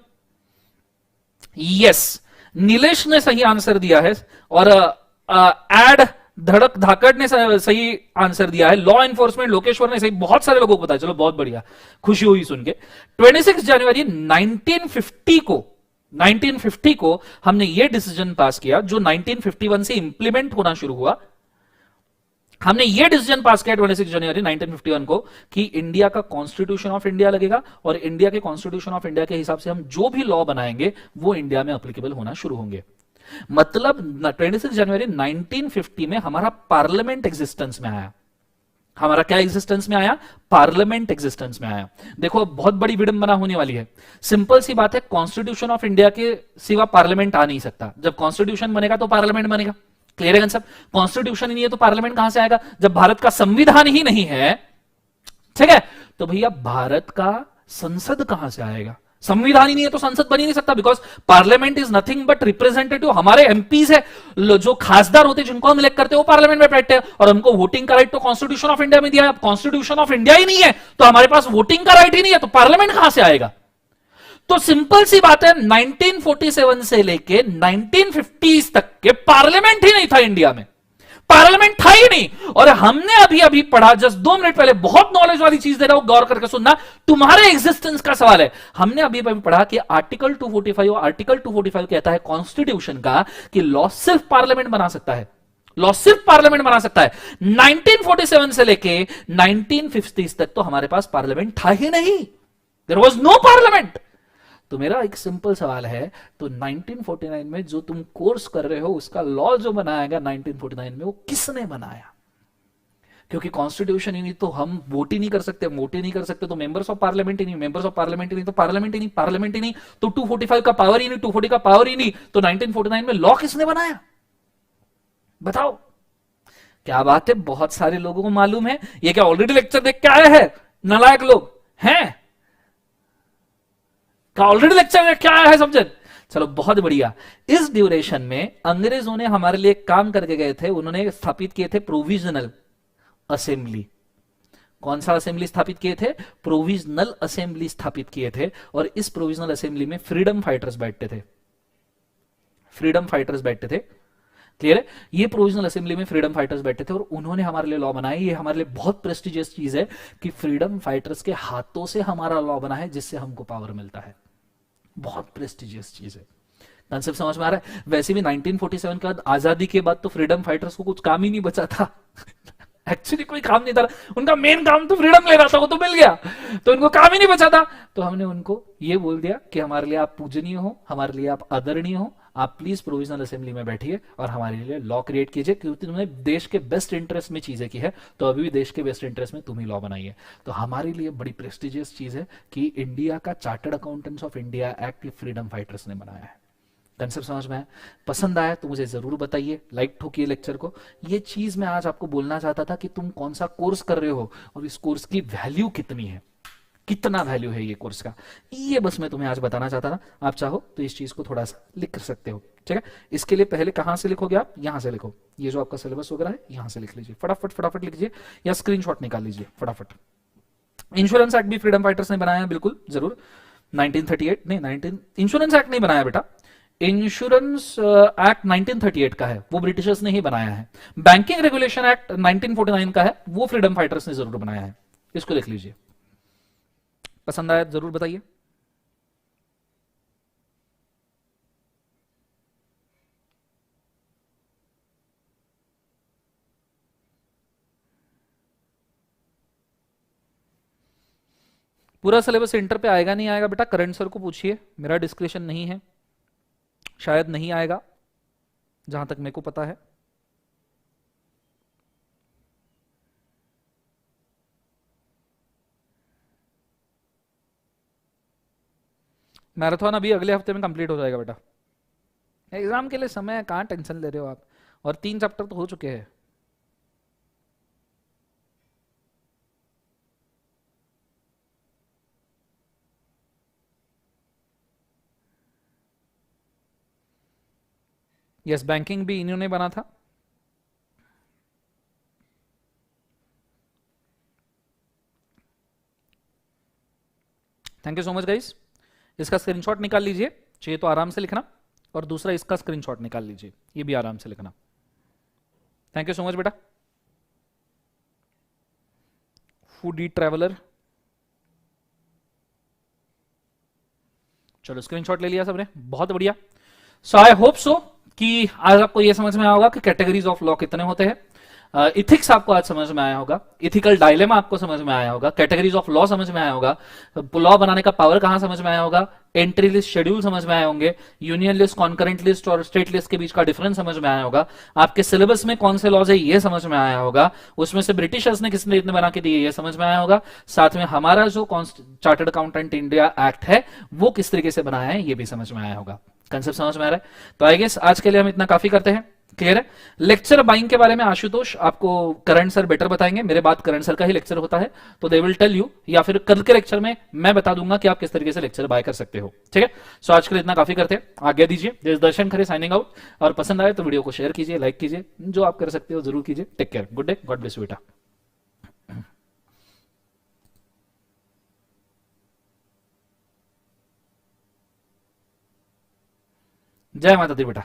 यस, नीलेश ने सही आंसर दिया है और एड धड़क धाकड़ ने सही आंसर दिया है। लॉ एनफोर्समेंट लोकेश्वर ने सही, बहुत सारे लोगों को पता है, चलो बहुत बढ़िया, खुशी हुई सुन के। 26 जनवरी 1950 को हमने ये डिसीजन पास किया, जो 1951 से इंप्लीमेंट होना शुरू हुआ। हमने ये डिसीजन पास किया 26 जनवरी 1951 को कि इंडिया का कॉन्स्टिट्यूशन ऑफ इंडिया लगेगा और इंडिया के कॉन्स्टिट्यूशन ऑफ इंडिया के हिसाब से हम जो भी लॉ बनाएंगे वो इंडिया में एप्लीकेबल होना शुरू होंगे। मतलब 26 जनवरी 1950 में हमारा पार्लियामेंट एग्जिस्टेंस में आया। हमारा क्या एग्जिस्टेंस में आया? पार्लियामेंट एग्जिस्टेंस में आया। देखो बहुत बड़ी विडंबना होने वाली है। सिंपल सी बात है, कॉन्स्टिट्यूशन ऑफ इंडिया के सिवा पार्लियामेंट आ नहीं सकता। जब कॉन्स्टिट्यूशन बनेगा तो पार्लियामेंट बनेगा। क्लियर है सब? कॉन्स्टिट्यूशन ही नहीं है तो पार्लियामेंट कहां से आएगा? जब भारत का संविधान ही नहीं है, ठीक है, तो भैया भारत का संसद कहां से आएगा? संविधान ही नहीं है तो संसद बन ही नहीं सकता, because parliament is nothing but representative. हमारे एमपीज है, जो खासदार होते हैं जिनको हम इलेक्ट करते हैं, वो पार्लियामेंट में बैठते हैं और हमको वोटिंग का राइट तो कॉन्स्टिट्यूशन ऑफ इंडिया में दिया है। कॉन्स्टिट्यूशन ऑफ इंडिया ही नहीं है तो हमारे पास वोटिंग का राइट ही नहीं है, तो पार्लियामेंट कहां से आएगा? तो सिंपल सी बात है, 1947 से लेके 1950 तक के पार्लियामेंट ही नहीं था इंडिया में, पार्लियामेंट था ही नहीं। और हमने अभी अभी पढ़ा, जस्ट 2 मिनट पहले, बहुत नॉलेज वाली चीज दे रहा हूं, गौर करके सुनना, तुम्हारे एग्जिस्टेंस का सवाल है। हमने अभी अभी पढ़ा कि आर्टिकल 245 और आर्टिकल 245 कहता है कॉन्स्टिट्यूशन का कि लॉ सिर्फ पार्लियामेंट बना सकता है, लॉ सिर्फ पार्लियामेंट बना सकता है। 1947 से लेके 1950 तक तो हमारे पास पार्लियामेंट था ही नहीं, देयर वाज नो पार्लियामेंट। तो मेरा एक सिंपल सवाल है, तो 1949 में जो तुम कोर्स कर रहे हो उसका लॉ जो बनाएगा 1949 में, वो किसने बनाया? क्योंकि कॉन्स्टिट्यूशन ही नहीं तो हम वोट ही नहीं कर सकते, वोट ही नहीं कर सकते तो मेंबर्स ऑफ पार्लियामेंट ही नहीं, मेंबर्स ऑफ पार्लियामेंट ही नहीं तो पार्लियामेंट ही नहीं, पार्लियामेंट ही नहीं तो 245 का पावर ही नहीं, 240 का पावर ही नहीं, तो 1949 में लॉ किसने बनाया? बताओ। क्या बात है, बहुत सारे लोगों को मालूम है। ये क्या ऑलरेडी लेक्चर देख के आए हैं नालायक लोग हैं? क्या ऑलरेडी लेक्चर में क्या आया है समझे? चलो बहुत बढ़िया। इस ड्यूरेशन में अंग्रेजों ने हमारे लिए काम करके गए थे, उन्होंने स्थापित किए थे प्रोविजनल असेंबली। कौन सा असेंबली स्थापित किए थे? प्रोविजनल असेंबली स्थापित किए थे। और इस प्रोविजनल असेंबली में फ्रीडम फाइटर्स बैठते थे, फ्रीडम फाइटर्स बैठते थे। क्लियर है? ये प्रोविजनल असेंबली में फ्रीडम फाइटर्स बैठे थे और उन्होंने हमारे लिए लॉ बनाए। ये हमारे लिए बहुत प्रेस्टिजियस चीज है कि फ्रीडम फाइटर्स के हाथों से हमारा लॉ बना है, जिससे हमको पावर मिलता है। बहुत प्रेस्टिजियस चीज है। कंसेप्ट समझ में आ रहा है? वैसे भी 1947 के बाद, आजादी के बाद तो फ्रीडम फाइटर्स को कुछ काम ही नहीं बचा था। एक्चुअली कोई काम नहीं था, उनका मेन काम तो फ्रीडम लेना था, वो तो मिल गया, तो उनको काम ही नहीं बचा था। तो हमने उनको ये बोल दिया कि हमारे लिए आप पूजनीय हो, हमारे लिए आप आदरणीय हो, आप प्लीज प्रोविजनल असेंबली में बैठिए और हमारे लिए लॉ क्रिएट कीजिए, क्योंकि तुमने देश के बेस्ट इंटरेस्ट में चीजें की है, तो अभी भी देश के बेस्ट इंटरेस्ट में तुम ही लॉ बनाइए। तो हमारे लिए बड़ी प्रेस्टिजियस चीज है कि इंडिया का chartered accountants of India act freedom fighters ने बनाया है। कंसेप्ट समझ में आया? पसंद आया तो मुझे जरूर बताइए, लाइक ठोकिए लेक्चर को। ये चीज मैं आज आपको बोलना चाहता था कि तुम कौन सा कोर्स कर रहे हो और इस कोर्स की वैल्यू कितनी है, कितना वैल्यू है ये कोर्स का, ये बस मैं तुम्हें आज बताना चाहता था। आप चाहो तो इस चीज को थोड़ा सा लिख सकते हो, ठीक है? इसके लिए पहले कहां से लिखोगे आप? यहां से लिखो। ये जो आपका सिलेबस वगैरह है यहां से लिख लीजिए, फटाफट फटाफट लिखिए या स्क्रीनशॉट निकाल लीजिए फटाफट। इंश्योरेंस एक्ट भी फ्रीडम फाइटर्स ने बनाया है, बिल्कुल जरूर। 1938 नहीं, 19 इंश्योरेंस एक्ट नहीं बनाया बेटा, इंश्योरेंस एक्ट 1938 का है, वो ब्रिटिशर्स ने ही बनाया है। बैंकिंग रेगुलेशन एक्ट 1949 का है, वो फ्रीडम फाइटर्स ने जरूर बनाया है। इसको देख लीजिए, पसंद आया जरूर बताइए। पूरा सिलेबस इंटर पे आएगा नहीं आएगा बेटा, करंट सर को पूछिए, मेरा डिस्क्रिप्शन नहीं है, शायद नहीं आएगा जहां तक मेरे को पता है। मैराथन अभी अगले हफ्ते में कंप्लीट हो जाएगा बेटा, एग्जाम के लिए समय है, कहाँ टेंशन ले रहे हो आप, और 3 चैप्टर तो हो चुके हैं। यस, बैंकिंग भी इन्होंने बना था। Thank you so much guys, इसका स्क्रीनशॉट निकाल लीजिए, चाहिए तो आराम से लिखना, और दूसरा इसका स्क्रीनशॉट निकाल लीजिए, ये भी आराम से लिखना। थैंक यू सो मच बेटा। फूडी ट्रैवलर, चलो स्क्रीनशॉट ले लिया सबने, बहुत बढ़िया। सो आई होप सो कि आज आपको यह समझ में आया होगा कि कैटेगरीज ऑफ लॉ कितने होते हैं। इथिक्स आपको आज समझ में आया होगा, इथिकल डायलेमा आपको समझ में आया होगा, कैटेगरीज ऑफ लॉ समझ में आया होगा, लॉ बनाने का पावर कहां समझ में आया होगा, एंट्री लिस्ट शेड्यूल समझ में आए होंगे, यूनियन लिस्ट, कॉन्करेंट लिस्ट और स्टेट लिस्ट के बीच का डिफरेंस समझ में आया होगा, आपके सिलेबस में कौन से लॉज है ये समझ में आया होगा, उसमें से ब्रिटिशर्स ने किसने इतने बना के दिए ये समझ में आया होगा, साथ में हमारा जो चार्टर्ड अकाउंटेंट इंडिया एक्ट है वो किस तरीके से बनाया है ये भी समझ में आया होगा। कंसेप्ट समझ में आ रहा है? तो आई गेस आज के लिए हम इतना काफी करते हैं। क्लियर है? लेक्चर बाइंग के बारे में आशुतोष आपको करंट सर बेटर बताएंगे, मेरे बाद करंट सर का ही लेक्चर होता है, तो दे विल टेल यू, या फिर कल के लेक्चर में मैं बता दूंगा कि आप किस तरीके से लेक्चर बाय कर सकते हो। ठीक है, सो आज के लिए इतना काफी करते हैं, आज्ञा दीजिए। This Darshan Khare signing out, और पसंद आए तो वीडियो को शेयर कीजिए, लाइक कीजिए, जो आप कर सकते हो जरूर कीजिए। Take care, good day, God bless you बेटा। जय माता दी बेटा।